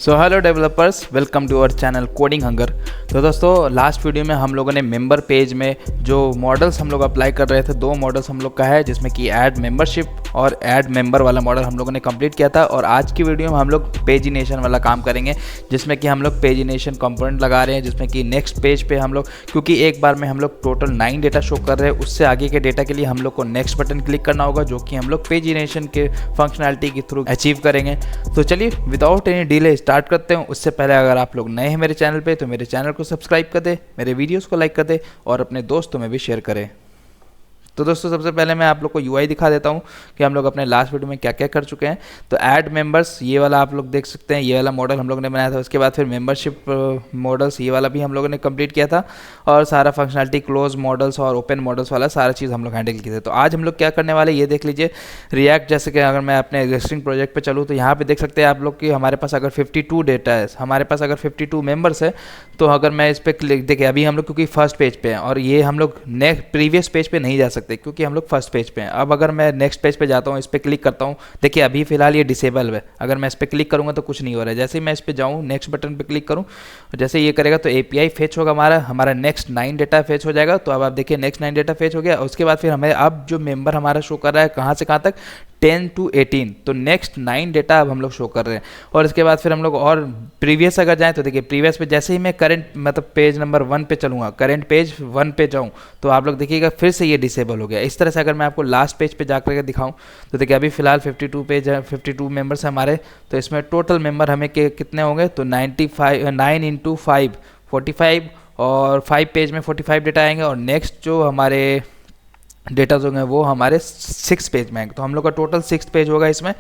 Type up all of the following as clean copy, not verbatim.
So hello developers, welcome to our channel coding hunger. तो दोस्तों, last video में हम लोगों ने मेंबर पेज में जो मॉडल्स हम लोग अप्लाई कर रहे थे, दो मॉडल्स हम लोग का है, जिसमें कि ऐड मेंबरशिप और ऐड मेंबर वाला मॉडल हम लोगों ने कंप्लीट किया था। और आज की वीडियो में हम लोग पेजिनेशन वाला काम करेंगे, जिसमें कि हम लोग पेजिनेशन कंपोनेंट लगा रहे हैं, जिसमें कि नेक्स्ट पेज पे हम लोग, क्योंकि एक बार में हम लोग टोटल 9 डेटा शो कर रहे हैं, उससे आगे के डेटा के लिए हम लोग को नेक्स्ट बटन क्लिक करना होगा, जो कि हम लोग पेजिनेशन के फंक्शनैलिटी के थ्रू अचीव करेंगे। तो चलिए विदाउट एनी डिले स्टार्ट करते हैं। उससे पहले अगर आप लोग नए हैं मेरे चैनल पे, तो मेरे चैनल को सब्सक्राइब कर दे, मेरे वीडियोस को लाइक कर दे और अपने दोस्तों में भी शेयर करें। तो दोस्तों, सबसे पहले मैं आप लोग को यूआई दिखा देता हूँ कि हम लोग अपने लास्ट वीडियो में क्या क्या कर चुके हैं। तो ऐड मेंबर्स, ये वाला आप लोग देख सकते हैं, ये वाला मॉडल हम लोगों ने बनाया था। उसके बाद फिर मेंबरशिप मॉडल्स, ये वाला भी हम लोगों ने कंप्लीट किया था। और सारा फंक्शनलिटी क्लोज मॉडल्स और ओपन मॉडल्स वाला सारा चीज़ हम लोग हैंडल किए थे। तो आज हम लोग क्या करने वाले, ये देख लीजिए। रिएक्ट, जैसे कि अगर मैं अपने एग्जिस्टिंग प्रोजेक्ट पर चलूँ, तो यहाँ पर देख सकते हैं आप लोग कि हमारे पास अगर 52 डेटा है, हमारे पास अगर 52 मेंबर्स है, तो अगर मैं इस पर क्लिक, देखिए अभी हम लोग क्योंकि फर्स्ट पेज पे हैं और ये हम लोग नेक्स्ट प्रीवियस पेज पे नहीं जा सकते, क्योंकि हम लोग फर्स्ट पेज पे हैं। अब अगर मैं नेक्स्ट पेज पे जाता हूँ, इस पर क्लिक करता हूँ, देखिए अभी फिलहाल ये डिसेबल है। अगर मैं इस पर क्लिक करूँगा तो कुछ नहीं हो रहा है। जैसे ही मैं इस पर जाऊँ, नेक्स्ट बटन पे क्लिक करूँ, जैसे ये करेगा तो एपीआई फेच होगा, हमारा नेक्स्ट 9 डेटा फेच हो जाएगा। तो अब आप देखिए नेक्स्ट 9 डेटा फेच हो गया। उसके बाद फिर हमें अब जो मेंबर हमारा शो कर रहा है, कहाँ से कहाँ तक, 10 to 18, तो नेक्स्ट 9 डेटा अब हम लोग शो कर रहे हैं। और इसके बाद फिर हम लोग और प्रीवियस अगर जाएं, तो देखिए प्रीवियस पे जैसे ही मैं करंट मतलब पेज नंबर 1 पे चलूँगा, करंट पेज 1 पे जाऊँ, तो आप लोग देखिएगा फिर से ये डिसेबल हो गया। इस तरह से अगर मैं आपको लास्ट पेज पे जाकर के दिखाऊँ, तो देखिए अभी फिलहाल 52 पेज है, 52 मेंबर्स हैं हमारे। तो इसमें टोटल मेंबर हमें कितने होंगे, तो 95, 9 into 5 45, और 5 पेज में 45 डेटा आएंगे। और नेक्स्ट जो हमारे डेटाज होंगे वो हमारे 6 पेज में आएंगे। तो हम लोग का टोटल 6 पेज होगा इसमें।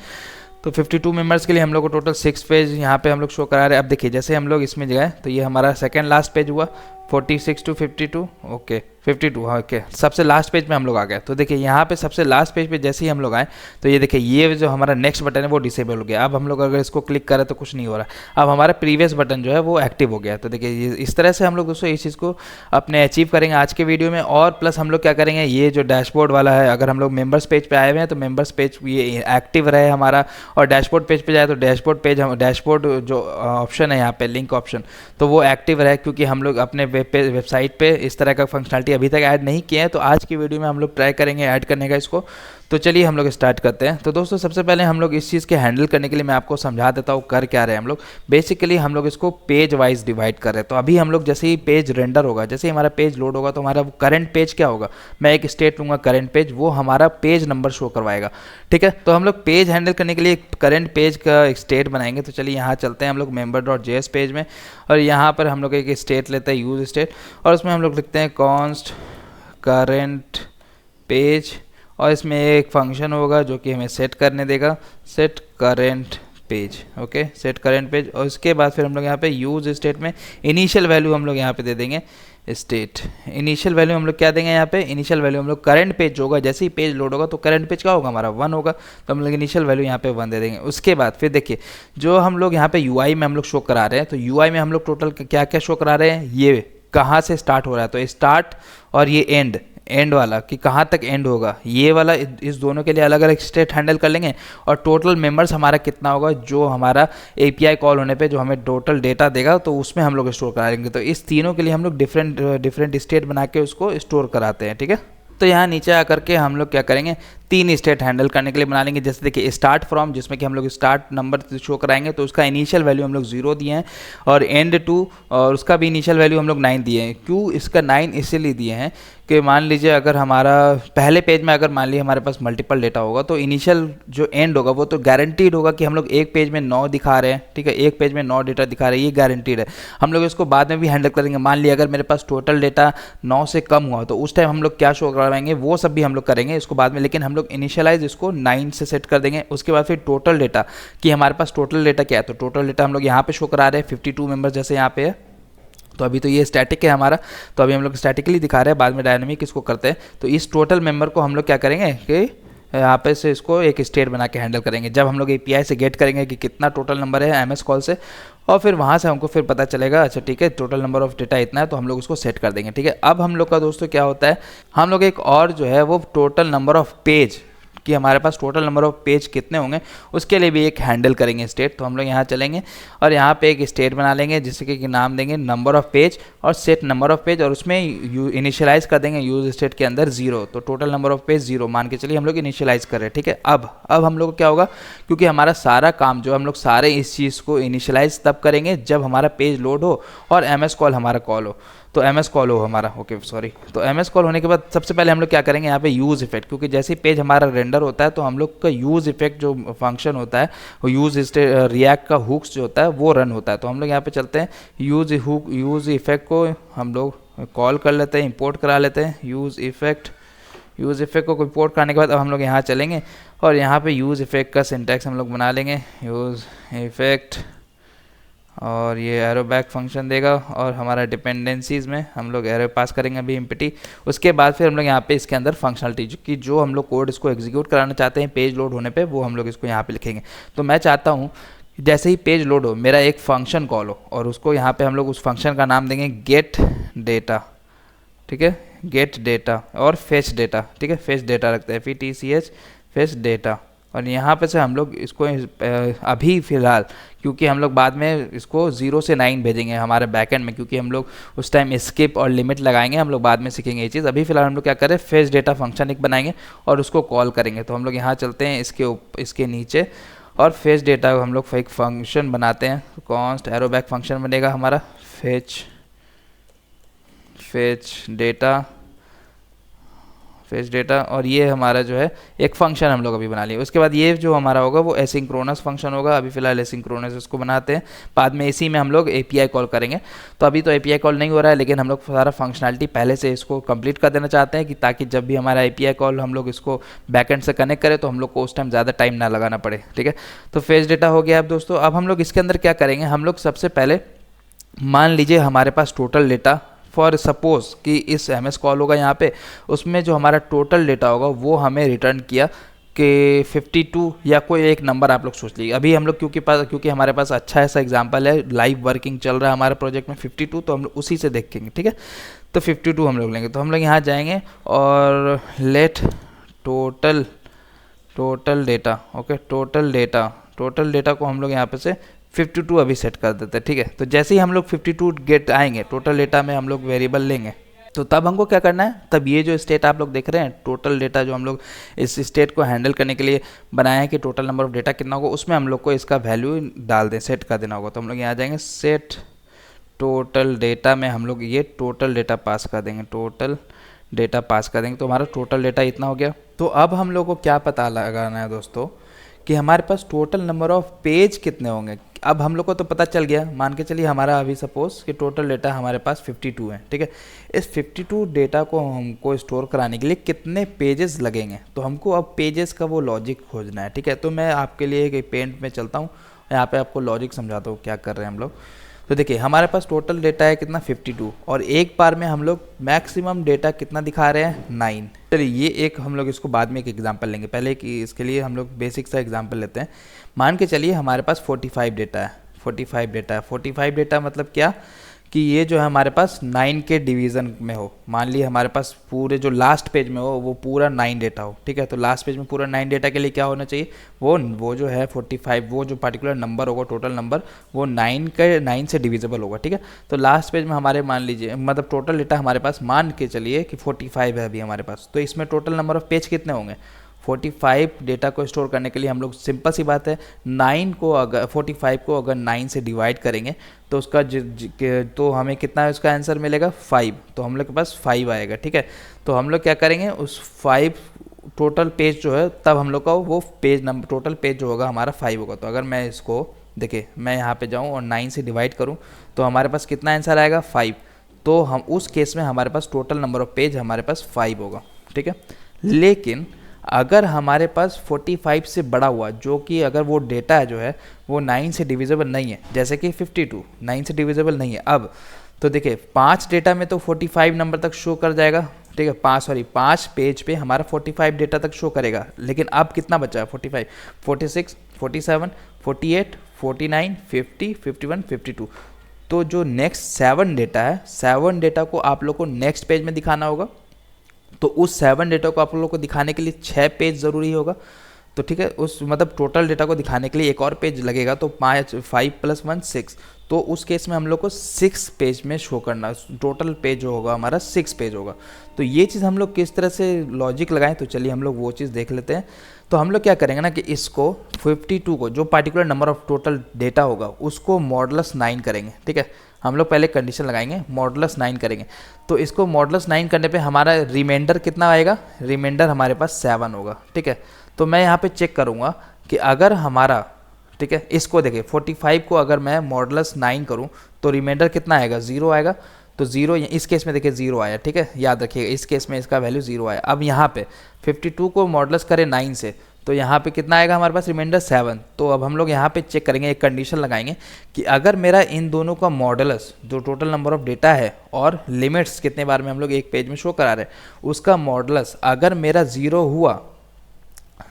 तो 52 मेंबर्स के लिए हम लोग को टोटल 6 पेज यहाँ पे हम लोग शो करा रहे हैं। अब देखिए जैसे हम लोग इसमें गए, तो ये हमारा सेकंड लास्ट पेज हुआ, 46 to 52, ओके 52, हाँ ओके, सबसे लास्ट पेज पे हम लोग आ गए। तो देखिए यहाँ पे सबसे लास्ट पेज पे जैसे ही हम लोग आए, तो ये देखिए ये जो हमारा नेक्स्ट बटन है वो डिसेबल हो गया। अब हम लोग अगर इसको क्लिक करें तो कुछ नहीं हो रहा। अब हमारा प्रीवियस बटन जो है वो एक्टिव हो गया। तो देखिए ये इस तरह से हम लोग दोस्तों इस चीज़ को अपने अचीव करेंगे आज के वीडियो में। और प्लस हम लोग क्या करेंगे, ये जो डैशबोर्ड वाला है, अगर हम लोग मेंबर्स पेज पे आए हुए हैं तो मेंबर्स पेज ये एक्टिव रहे हमारा, और डैशबोर्ड पेज पे जाए तो डैशबोर्ड पेज, हम डैशबोर्ड जो ऑप्शन है यहाँ पे लिंक ऑप्शन, तो वो एक्टिव रहे, क्योंकि हम लोग अपने वेबसाइट पे इस तरह का फंक्शनलिटी अभी तक ऐड नहीं किया है। तो आज की वीडियो में हम लोग ट्राई करेंगे ऐड करने का इसको। तो चलिए हम लोग स्टार्ट करते हैं। तो दोस्तों, सबसे पहले हम लोग इस चीज़ के हैंडल करने के लिए मैं आपको समझा देता हूँ कर क्या रहे हैं हम लोग। बेसिकली हम लोग इसको पेज वाइज डिवाइड कर रहे हैं। तो अभी हम लोग जैसे ही पेज रेंडर होगा, जैसे ही हमारा पेज लोड होगा, तो हमारा करंट पेज क्या होगा, मैं एक स्टेट लूँगा करंट पेज, वो हमारा पेज नंबर शो करवाएगा। ठीक है, तो हम लोग पेज हैंडल करने के लिए करंट पेज का एक स्टेट बनाएंगे। तो चलिए यहाँ चलते हैं हम लोग member.js पेज में, और यहाँ पर हम लोग एक स्टेट लेते हैं, यूज स्टेट, और उसमें हम लोग लिखते हैं कॉन्स्ट करंट पेज, और इसमें एक फंक्शन होगा जो कि हमें सेट करने देगा, set current page, okay set current page. और उसके बाद फिर हम लोग यहाँ पे यूज स्टेट में इनिशियल वैल्यू हम लोग यहाँ पे दे देंगे स्टेट। इनिशियल वैल्यू हम लोग क्या देंगे यहाँ पे, इनिशियल वैल्यू हम लोग करंट पेज जो होगा, जैसे ही पेज लोड होगा तो करंट पेज क्या होगा हमारा 1 होगा, तो हम लोग इनिशियल वैल्यू यहाँ पे 1 दे देंगे। उसके बाद फिर देखिए जो हम लोग यहाँ पे यूआई में हम लोग शो करा रहे हैं, तो यूआई में हम लोग टोटल क्या क्या शो करा रहे हैं, ये कहाँ से स्टार्ट हो रहा है, तो स्टार्ट और ये एंड वाला कि कहाँ तक एंड होगा, ये वाला, इस दोनों के लिए अलग अलग स्टेट हैंडल कर लेंगे। और टोटल मेंबर्स हमारा कितना होगा, जो हमारा एपीआई कॉल होने पे जो हमें टोटल डेटा देगा, तो उसमें हम लोग स्टोर करा लेंगे। तो इस तीनों के लिए हम लोग डिफरेंट स्टेट बना के उसको स्टोर कराते हैं। ठीक है, तो यहाँ नीचे आकर के हम लोग क्या करेंगे, 3 स्टेट हैंडल करने के लिए बना लेंगे। जैसे देखिए स्टार्ट फ्रॉम, जिसमें कि हम लोग स्टार्ट नंबर शो कराएंगे, तो उसका इनिशियल वैल्यू हम लोग 0 दिए हैं, और एंड टू, और उसका भी इनिशियल वैल्यू हम लोग 9 दिए हैं। क्यों इसका 9 इसलिए दिए हैं कि मान लीजिए अगर हमारा पहले पेज में अगर मान लीजिए हमारे पास मल्टीपल डेटा होगा, तो इनिशियल जो एंड होगा वो तो गारंटीड होगा कि हम लोग एक पेज में 9 दिखा रहे हैं। ठीक है, एक पेज में 9 डेटा दिखा रहे हैं, ये गारंटीड है। हम लोग इसको बाद में भी हैंडल करेंगे। मान लिया अगर मेरे पास टोटल डेटा 9 से कम हुआ, तो उस टाइम हम लोग क्या शो करवाएंगे, वो सब भी हम लोग करेंगे इसको बाद में, लेकिन हम लोग इनिशियलाइज इसको 9 से सेट कर देंगे। उसके बाद फिर टोटल डेटा कि हमारे पास टोटल डेटा क्या है, तो टोटल डेटा हम लोग यहाँ पे शो करा रहे हैं 52 मेंबर्स, जैसे यहाँ पे है। तो अभी तो ये स्टैटिक है हमारा, तो अभी हम लोग स्टैटिकली दिखा रहे हैं, बाद में डायनामिक इसको करते हैं। तो इस टोटल मेंबर को हम लोग क्या करेंगे कि यहाँ पे से इसको एक स्टेट बना के हैंडल करेंगे। जब हम लोग एपीआई से गेट करेंगे कि कितना टोटल नंबर है एमएस कॉल से, और फिर वहाँ से हमको फिर पता चलेगा अच्छा ठीक है टोटल नंबर ऑफ डेटा इतना है, तो हम लोग उसको सेट कर देंगे। ठीक है, अब हम लोग का दोस्तों क्या होता है, हम लोग एक और जो है वो टोटल नंबर ऑफ पेज कि हमारे पास टोटल नंबर ऑफ पेज कितने होंगे, उसके लिए भी एक हैंडल करेंगे स्टेट। तो हम लोग यहाँ चलेंगे और यहाँ पे एक स्टेट बना लेंगे जिसके कि नाम देंगे नंबर ऑफ पेज और सेट नंबर ऑफ पेज, और उसमें इनिशियलाइज कर देंगे यूज स्टेट के अंदर 0। तो टोटल नंबर ऑफ पेज 0 मान के चलिए हम लोग इनिशियलाइज कर रहे हैं, ठीक है। अब हम लोग को क्या होगा, क्योंकि हमारा सारा काम जो हम लोग सारे इस चीज़ को इनिशियलाइज तब करेंगे जब हमारा पेज लोड हो और MS कॉल हमारा कॉल हो। तो MS कॉल हो हमारा, ओके सॉरी। तो MS कॉल होने के बाद सबसे पहले हम लोग क्या करेंगे, यहाँ पे यूज़ इफेक्ट, क्योंकि जैसे ही पेज हमारा रेंडर होता है तो हम लोग का यूज़ इफेक्ट जो फंक्शन होता है वो रिएक्ट का हुक्स जो होता है वो रन होता है। तो हम लोग यहाँ पे चलते हैं, यूज़ इफेक्ट को हम लोग कॉल कर लेते हैं, इंपोर्ट करा लेते हैं यूज़ इफेक्ट को इंपोर्ट करने के बाद अब हम लोग यहाँ चलेंगे और यहाँ पे यूज़ इफेक्ट का सिंटैक्स हम लोग बना लेंगे, यूज़ इफेक्ट, और ये एरो बैक फंक्शन देगा और हमारा डिपेंडेंसीज में हम लोग एरो पास करेंगे अभी एम्प्टी। उसके बाद फिर हम लोग यहाँ पे इसके अंदर फंक्शनलिटी कि जो हम लोग कोड इसको एग्जीक्यूट कराना चाहते हैं पेज लोड होने पे, वो हम लोग इसको यहाँ पे लिखेंगे। तो मैं चाहता हूँ जैसे ही पेज लोड हो मेरा एक फंक्शन कॉल हो और उसको यहाँ पे हम लोग उस फंक्शन का नाम देंगे गेट डेटा, ठीक है, गेट डेटा और फेच डेटा, ठीक है, फेच डेटा रखते हैं FETCH फेच डेटा। और यहाँ पे से हम लोग इसको अभी फ़िलहाल, क्योंकि हम लोग बाद में इसको 0 से 9 भेजेंगे हमारे बैकएंड में, क्योंकि हम लोग उस टाइम स्किप और लिमिट लगाएंगे, हम लोग बाद में सीखेंगे ये चीज़। अभी फ़िलहाल हम लोग क्या करें, फेच डेटा फंक्शन एक बनाएंगे और उसको कॉल करेंगे। तो हम लोग यहाँ चलते हैं इसके नीचे और फेच डेटा हम लोग एक फंक्शन बनाते हैं, कॉन्स्ट एरो बैक फंक्शन बनेगा हमारा फेच डेटा, और ये हमारा जो है एक फंक्शन हम लोग अभी बना लिए। उसके बाद ये जो हमारा होगा वो एसिंक्रोनस फंक्शन होगा, अभी फिलहाल एसिंक्रोनस इसको बनाते हैं, बाद में इसी में हम लोग API कॉल करेंगे। तो अभी तो API कॉल नहीं हो रहा है, लेकिन हम लोग सारा फंक्शनलिटी पहले से इसको कंप्लीट कर देना चाहते हैं कि ताकि जब भी हमारा API कॉल हम लोग इसको बैकएंड से कनेक्ट करें तो हम लोग को उस टाइम ज़्यादा टाइम ना लगाना पड़े, ठीक है। तो फेच डेटा हो गया अब दोस्तों। अब हम लोग इसके अंदर क्या करेंगे, हम लोग सबसे पहले मान लीजिए हमारे पास टोटल डेटा, फॉर सपोज कि इस MS कॉल होगा यहाँ पे, उसमें जो हमारा टोटल डेटा होगा वो हमें रिटर्न किया कि 52 या कोई एक नंबर आप लोग सोच लीजिए। अभी हम लोग क्योंकि हमारे पास अच्छा ऐसा एग्जांपल है, लाइव वर्किंग चल रहा है हमारे प्रोजेक्ट में 52, तो हम लोग उसी से देखेंगे, ठीक है। तो 52 हम लोग लेंगे। तो हम लोग यहाँ जाएंगे और let total data, okay, total data को हम लोग यहाँ पे से 52 अभी सेट कर देते हैं, ठीक है। तो जैसे ही हम लोग 52 गेट आएंगे टोटल डेटा में हम लोग वेरिएबल लेंगे, तो तब हमको क्या करना है, तब ये जो स्टेट आप लोग देख रहे हैं टोटल डेटा जो हम लोग इस स्टेट को हैंडल करने के लिए बनाया है कि टोटल नंबर ऑफ डेटा कितना होगा, उसमें हम लोग को इसका वैल्यू डाल दें, सेट कर देना होगा। तो हम लोग यहाँ जाएंगे सेट टोटल डेटा में हम लोग ये टोटल डेटा पास कर देंगे, तो हमारा टोटल डेटा इतना हो गया। तो अब हम लोग को क्या पता लगाना है दोस्तों कि हमारे पास टोटल नंबर ऑफ पेज कितने होंगे। अब हम लोग को तो पता चल गया, मान के चलिए हमारा अभी सपोज कि टोटल डेटा हमारे पास 52 है, ठीक है। इस 52 डेटा को हमको स्टोर कराने के लिए कितने पेजेस लगेंगे, तो हमको अब पेजेस का वो लॉजिक खोजना है, ठीक है। तो मैं आपके लिए एक पेंट में चलता हूँ, यहाँ पे आपको लॉजिक समझाता हूँ क्या कर रहे हैं हम लोग। तो देखिए हमारे पास टोटल डेटा है कितना 52, और एक बार में हम लोग मैक्सिमम डेटा कितना दिखा रहे हैं 9। चलिए ये एक हम लोग इसको बाद में एक एग्जांपल लेंगे, पहले कि इसके लिए हम लोग बेसिक सा एग्जांपल लेते हैं। मान के चलिए हमारे पास 45 डेटा है, 45 डेटा मतलब क्या कि ये जो है हमारे पास 9 के डिवीज़न में हो। मान लीजिए हमारे पास पूरे जो लास्ट पेज में हो वो पूरा 9 डेटा हो, ठीक है। तो लास्ट पेज में पूरा 9 डेटा के लिए क्या होना चाहिए, वो जो है 45, वो जो पर्टिकुलर नंबर होगा टोटल नंबर वो 9 से डिविजिबल होगा, ठीक है। तो लास्ट पेज में हमारे मान लीजिए मतलब टोटल डेटा हमारे पास मान के चलिए कि 45 है अभी हमारे पास, तो इसमें टोटल नंबर ऑफ पेज कितने होंगे 45 डेटा को स्टोर करने के लिए हम लोग सिंपल सी बात है 45 को अगर 9 से डिवाइड करेंगे तो उसका तो हमें कितना है उसका आंसर मिलेगा 5। तो हम लोग के पास 5 आएगा, ठीक है। तो हम लोग क्या करेंगे उस 5 टोटल पेज जो है तब हम लोग का वो पेज नंबर टोटल पेज जो होगा हमारा 5 होगा। तो अगर मैं इसको देखिए मैं यहाँ पे जाऊँ और 9 से डिवाइड करूँ तो हमारे पास कितना आंसर आएगा 5। तो हम उस केस में हमारे पास टोटल नंबर ऑफ पेज हमारे पास 5 होगा, ठीक है। लेकिन अगर हमारे पास 45 से बड़ा हुआ जो कि अगर वो डेटा जो है वो 9 से डिविजिबल नहीं है, जैसे कि 52 9 से डिविजिबल नहीं है, अब तो देखिए 5 डेटा में तो 45 नंबर तक शो कर जाएगा, ठीक है। 5 पेज पे हमारा 45 डेटा तक शो करेगा। लेकिन अब कितना बचा है 45, 46, 47, 48, 49, 50, 51, 52। तो जो नेक्स्ट 7 डेटा है 7 डेटा को आप लोग को नेक्स्ट पेज में दिखाना होगा। तो उस 7 डेटा को आप लोगों को दिखाने के लिए 6 पेज ज़रूरी होगा। तो ठीक है, उस मतलब टोटल डेटा को दिखाने के लिए एक और पेज लगेगा, तो 5 + 1 6। तो उस केस में हम लोग को 6 पेज में शो करना, टोटल पेज जो होगा हमारा 6 पेज होगा। तो ये चीज़ हम लोग किस तरह से लॉजिक लगाएं, तो चलिए हम लोग वो चीज़ देख लेते हैं। तो हम लोग क्या करेंगे ना कि इसको 52 को, जो particular number of total data होगा उसको मॉडुलस 9 करेंगे। ठीक है, हम लोग पहले कंडीशन लगाएंगे, मॉडुलस 9 करेंगे। तो इसको मॉडुलस 9 करने पे हमारा रिमाइंडर कितना आएगा, रिमाइंडर हमारे पास 7 होगा। ठीक है, तो मैं यहाँ पे चेक करूँगा कि अगर हमारा, ठीक है, इसको देखिए 45 को अगर मैं मॉडुलस 9 करूँ तो रिमाइंडर कितना आएगा, 0 आएगा। तो 0 इस केस में देखिए 0 आया। ठीक है, याद रखिएगा इस केस में इसका वैल्यू 0 आया। अब यहाँ पे 52 को मॉडुलस करें 9 से, तो यहाँ पे कितना आएगा हमारे पास, रिमाइंडर 7। तो अब हम लोग यहाँ पे चेक करेंगे, एक कंडीशन लगाएंगे कि अगर मेरा इन दोनों का मॉडुलस, जो टोटल नंबर ऑफ डेटा है और लिमिट्स कितने बार में हम लोग एक पेज में शो करा रहे हैं, उसका मॉडुलस अगर मेरा 0 हुआ,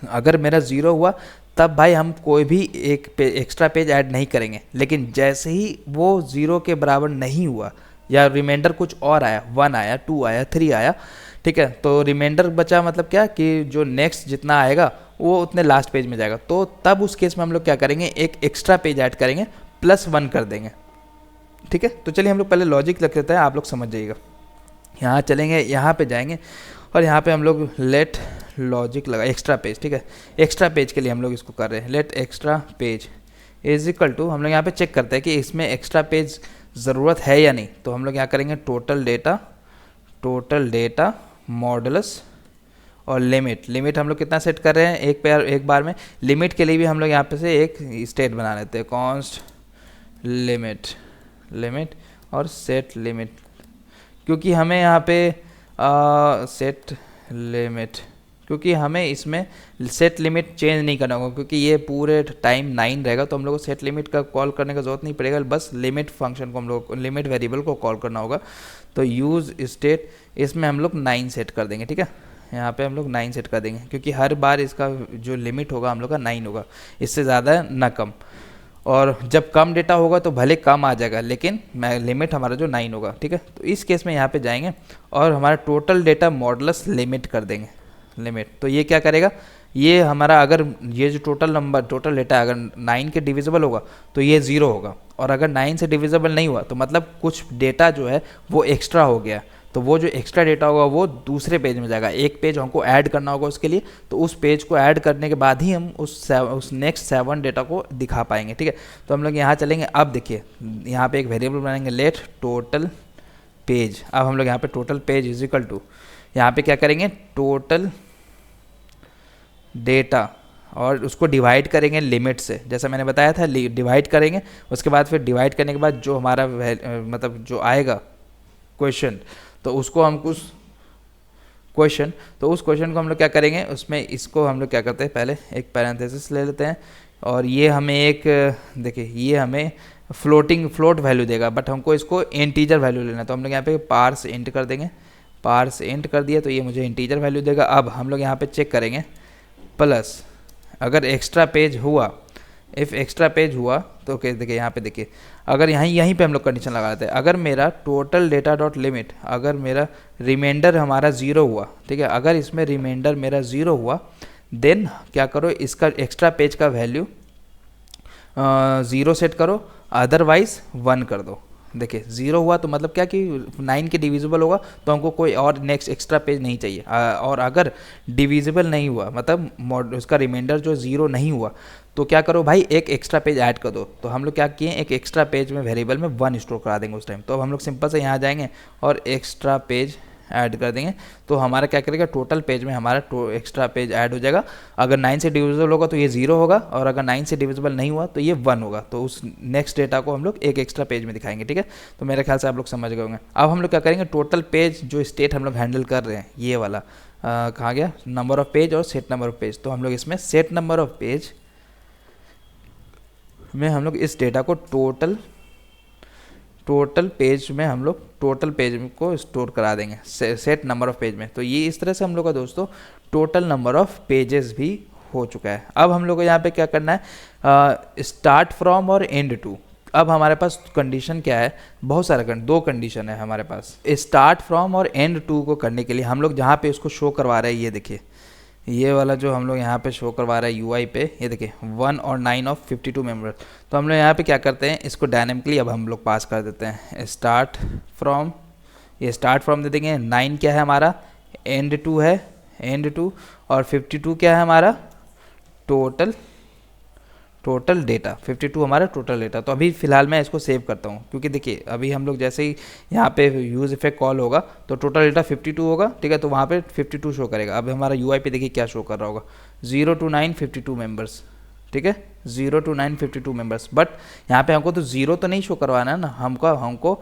अगर मेरा 0 हुआ, तब भाई हम कोई भी एक एक्स्ट्रा पेज ऐड नहीं करेंगे। लेकिन जैसे ही वो 0 के बराबर नहीं हुआ या रिमाइंडर कुछ और आया, 1 आया, 2 आया, 3 आया, ठीक है, तो रिमाइंडर बचा मतलब क्या कि जो नेक्स्ट जितना आएगा वो उतने लास्ट पेज में जाएगा। तो तब उस केस में हम लोग क्या करेंगे, एक एक्स्ट्रा पेज ऐड करेंगे, +1 कर देंगे। ठीक है, तो चलिए हम लोग पहले लॉजिक लिख लेते हैं, आप लोग समझ जाइएगा। यहाँ चलेंगे, यहाँ पे जाएंगे और यहाँ पे हम लोग लेट लॉजिक लगा एक्स्ट्रा पेज। ठीक है, एक्स्ट्रा पेज के लिए हम लोग इसको कर रहे हैं, let extra page is equal to, हम लोग यहाँ पे चेक करते हैं कि इसमें एक्स्ट्रा पेज ज़रूरत है या नहीं। तो हम लोग यहाँ करेंगे टोटल डेटा मॉडुलस और लिमिट हम लोग कितना सेट कर रहे हैं, एक बार में। लिमिट के लिए भी हम लोग यहाँ पे से एक स्टेट बना लेते हैं, कॉन्स्ट लिमिट और सेट लिमिट, क्योंकि हमें यहाँ पे सेट लिमिट, क्योंकि हमें इसमें सेट लिमिट चेंज नहीं करना होगा, क्योंकि ये पूरे टाइम 9 रहेगा। तो हम लोग को सेट लिमिट का कॉल करने का जरूरत नहीं पड़ेगा, बस लिमिट फंक्शन को हम लोग, लिमिट वेरिएबल को कॉल करना होगा। तो यूज़ स्टेट, इसमें हम लोग 9 सेट कर देंगे। ठीक है, यहाँ पे हम लोग 9 सेट कर देंगे, क्योंकि हर बार इसका जो लिमिट होगा हम लोग का 9 होगा, इससे ज़्यादा ना कम। और जब कम डेटा होगा तो भले कम आ जाएगा, लेकिन लिमिट हमारा जो 9 होगा। ठीक है, तो इस केस में यहाँ पे जाएंगे और हमारा टोटल डेटा मॉडुलस लिमिट कर देंगे, लिमिट। तो ये क्या करेगा, ये हमारा अगर ये जो टोटल डेटा अगर 9 के डिविजिबल होगा तो ये 0 होगा, और अगर 9 से डिविजिबल नहीं हुआ तो मतलब कुछ डेटा जो है वो एक्स्ट्रा हो गया। तो वो जो एक्स्ट्रा डेटा होगा वो दूसरे पेज में जाएगा, एक पेज हमको ऐड करना होगा उसके लिए। तो उस पेज को ऐड करने के बाद ही हम उस नेक्स्ट 7 डेटा को दिखा पाएंगे। ठीक है, तो हम लोग यहाँ चलेंगे। अब देखिए यहाँ पे एक वेरिएबल बनाएंगे, लेट टोटल पेज। अब हम लोग यहाँ पे total page is equal to, यहाँ पे क्या करेंगे, टोटल डेटा, और उसको डिवाइड करेंगे लिमिट से, जैसा मैंने बताया था डिवाइड करेंगे। उसके बाद फिर डिवाइड करने के बाद जो हमारा मतलब जो आएगा क्वेश्चन, तो उसको हम कुछ क्वेश्चन, तो उस क्वेश्चन को हम लोग क्या करेंगे, उसमें इसको हम लोग क्या करते हैं, पहले एक पैरेंथेसिस ले लेते हैं, और ये हमें एक, देखिए ये हमें फ्लोट वैल्यू देगा, बट हमको इसको इंटीजर वैल्यू लेना है। तो हम लोग यहाँ पे पार्स इंट कर देंगे, पार्स इंट कर दिया तो ये मुझे इंटीजर वैल्यू देगा। अब हम लोग यहाँ पे चेक करेंगे, प्लस अगर एक्स्ट्रा पेज हुआ, इफ़ एक्स्ट्रा पेज हुआ तो देखिए यहाँ पे देखिए, अगर यहीं पे हम लोग कंडीशन लगा लेते हैं, अगर मेरा टोटल डेटा डॉट लिमिट, अगर मेरा रिमाइंडर हमारा 0 हुआ, ठीक है, अगर इसमें रिमाइंडर मेरा 0 हुआ, देन क्या करो, इसका एक्स्ट्रा पेज का वैल्यू 0 सेट करो, अदरवाइज 1 कर दो। देखिए 0 हुआ तो मतलब क्या कि 9 के डिविजिबल होगा, तो हमको कोई और नेक्स्ट एक्स्ट्रा पेज नहीं चाहिए। और अगर डिविजिबल नहीं हुआ, मतलब उसका रिमाइंडर जो 0 नहीं हुआ, तो क्या करो भाई, एक एक्स्ट्रा पेज ऐड कर दो। तो हम लोग क्या किए, एक एक्स्ट्रा पेज में वेरिएबल में 1 स्टोर करा देंगे उस टाइम। तो अब हम लोग सिंपल से यहाँ जाएंगे और एक्स्ट्रा पेज ऐड कर देंगे, तो हमारा क्या करेगा, टोटल पेज में हमारा एक्स्ट्रा पेज ऐड हो जाएगा। अगर 9 से डिविजिबल होगा तो ये 0 होगा, और अगर 9 से डिविजिबल नहीं हुआ तो ये 1 होगा। तो उस नेक्स्ट डेटा को हम लोग एक एक्स्ट्रा पेज में दिखाएंगे। ठीक है, तो मेरे ख्याल से आप लोग समझ गए होंगे। अब हम लोग क्या करेंगे, टोटल पेज जो स्टेट हम लोग हैंडल कर रहे हैं, ये वाला कहाँ गया, नंबर ऑफ पेज और सेट नंबर ऑफ पेज। तो हम लोग इसमें सेट नंबर ऑफ पेज में हम लोग इस डेटा को टोटल पेज में हम लोग टोटल पेज को स्टोर करा देंगे सेट नंबर ऑफ पेज में। तो ये इस तरह से हम लोग का दोस्तों टोटल नंबर ऑफ पेजेस भी हो चुका है। अब हम लोग को यहाँ पे क्या करना है, स्टार्ट फ्रॉम और एंड टू, अब हमारे पास कंडीशन क्या है, बहुत सारा दो कंडीशन है हमारे पास। स्टार्ट फ्रॉम और एंड टू को करने के लिए हम लोग जहाँ पे उसको शो करवा रहे हैं, ये देखिए ये वाला जो हम लोग यहाँ पे शो करवा रहे हैं यूआई पे, ये देखिए 1 और 9 ऑफ 52 मेंबर। तो हम लोग यहाँ पे क्या करते हैं, इसको डायनेमिकली अब हम लोग पास कर देते हैं स्टार्ट फ्रॉम, ये स्टार्ट फ्रॉम दे देंगे, 9 क्या है हमारा, एंड टू है, एंड टू, और 52 क्या है हमारा, टोटल डेटा, 52 हमारा टोटल डेटा। तो अभी फ़िलहाल मैं इसको सेव करता हूँ, क्योंकि देखिए अभी हम लोग जैसे ही यहाँ पे यूज़ इफेक्ट कॉल होगा तो टोटल डेटा 52 होगा, ठीक है, तो वहाँ पे 52 शो करेगा। अब हमारा यूआई पे देखिए क्या शो कर रहा होगा, 0 to 9 52 मेंबर्स, ठीक है, 0 to 9 52 मेंबर्स। बट यहाँ पे हमको तो 0 तो नहीं शो करवाना है ना, हमको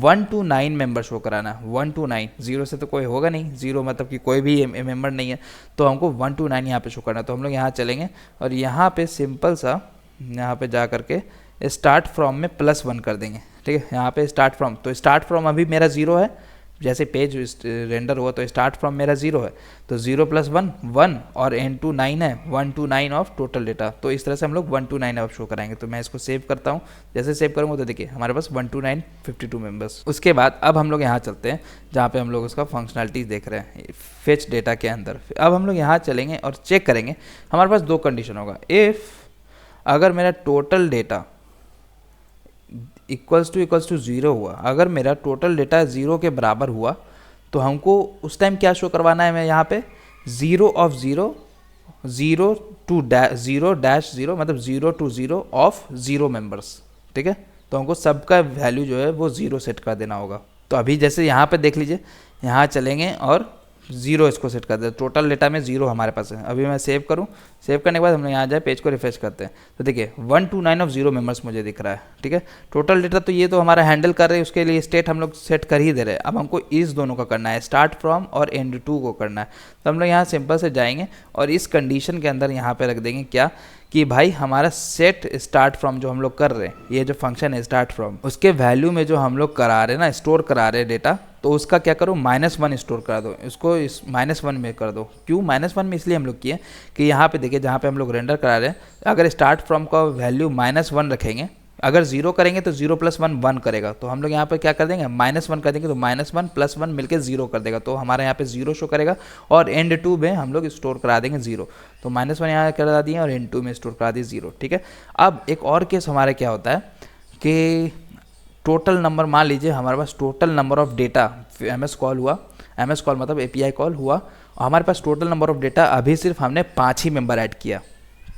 1 to 9 मेंबर शो कराना है, 1 to 9, 0 से तो कोई होगा नहीं, 0 मतलब कि कोई भी मेंबर नहीं है, तो हमको 1 to 9 यहाँ पे शो करना है। तो हम लोग यहाँ चलेंगे और यहाँ पे सिंपल सा यहाँ पे जा करके स्टार्ट फ्रॉम में +1 कर देंगे, ठीक है। यहाँ पे स्टार्ट फ्रॉम, तो स्टार्ट फ्रॉम अभी मेरा 0 है, जैसे पेज रेंडर हुआ तो स्टार्ट फ्रॉम मेरा 0 है, तो 0 + 1 1 और एंड टू 9 है, 1 to 9 ऑफ टोटल डेटा। तो इस तरह से हम लोग 1 to 9 अब शो कराएंगे। तो मैं इसको सेव करता हूँ, जैसे सेव करूँगा तो देखिए हमारे पास 1 to 9 52 मेंबर्स। उसके बाद अब हम लोग यहाँ चलते हैं जहाँ पे हम लोग उसका फंक्शनलिटीज़ देख रहे हैं फेच डेटा के अंदर। अब हम लोग यहाँ चलेंगे और चेक करेंगे, हमारे पास दो कंडीशन होगा, इफ़ अगर मेरा टोटल डेटा इक्वल्स टू 0 हुआ, अगर मेरा टोटल डेटा 0 के बराबर हुआ तो हमको उस टाइम क्या शो करवाना है, मैं यहाँ पे 0 ऑफ 0, 0 to 0 मतलब 0 to 0 ऑफ 0 मेंबर्स, ठीक है। तो हमको सबका वैल्यू जो है वो 0 सेट कर देना होगा। तो अभी जैसे यहाँ पे देख लीजिए, यहाँ चलेंगे और 0 इसको सेट कर दे, टोटल डेटा में 0 हमारे पास है। अभी मैं सेव करूँ, सेव करने के बाद हम लोग यहाँ जाए पेज को रिफ्रेश करते हैं, तो देखिए 1 to 9 ऑफ 0 मेंबर्स मुझे दिख रहा है, ठीक है। टोटल डेटा तो ये तो हमारा हैंडल कर रहे हैं, उसके लिए स्टेट हम लोग सेट कर ही दे रहे हैं। अब हमको इस दोनों का करना है, स्टार्ट फ्रॉम और एंड टू को करना है। तो हम लोग यहाँ सिंपल से जाएंगे और इस कंडीशन के अंदर यहाँ पे रख देंगे क्या, कि भाई हमारा सेट स्टार्ट फ्रॉम जो हम लोग कर रहे हैं, ये जो फंक्शन है स्टार्ट फ्रॉम, उसके वैल्यू में जो हम लोग करा रहे हैं ना, स्टोर करा रहे हैं डेटा, तो उसका क्या करो, -1 स्टोर करा दो, इसको इस -1 में कर दो। क्यों -1 में, इसलिए हम लोग किए कि यहाँ पे देखिए जहाँ पे हम लोग रेंडर करा रहे हैं, अगर स्टार्ट फ्रॉम का वैल्यू -1 रखेंगे, अगर 0 करेंगे तो 0 + 1 1 करेगा, तो हम लोग यहाँ पे क्या कर देंगे, -1 कर देंगे, तो -1 + 1 मिलकर 0 कर देगा, तो हमारे यहाँ पे 0 शो करेगा। और एंड टू में हम लोग स्टोर करा देंगे 0, तो -1 यहाँ करा दिए और एंड टू में स्टोर करा दिए 0, ठीक है। अब एक और केस हमारे क्या होता है कि टोटल नंबर, मान लीजिए हमारे पास total number of data MS call हुआ, MS कॉल मतलब API कॉल हुआ, और हमारे पास टोटल नंबर ऑफ डेटा अभी सिर्फ हमने 5 ही मेंबर ऐड किया,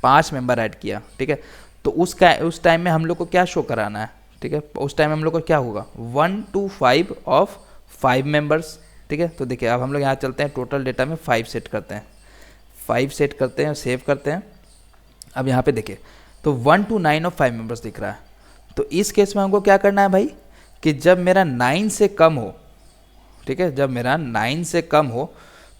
5 मेंबर ऐड किया, ठीक है। तो उस टाइम में हम लोग को क्या शो कराना है, ठीक है, उस टाइम हम लोग को क्या होगा, 1 to 5 ऑफ 5 मेंबर्स, ठीक है। तो देखिए अब हम लोग यहाँ चलते हैं, टोटल डेटा में 5 सेट करते हैं, 5 सेट करते हैं, सेव करते हैं। अब यहाँ पे देखिए तो 1 to 9 ऑफ 5 मेंबर्स दिख रहा है। तो इस केस में हमको क्या करना है भाई, कि जब मेरा 9 से कम हो, ठीक है, जब मेरा 9 से कम हो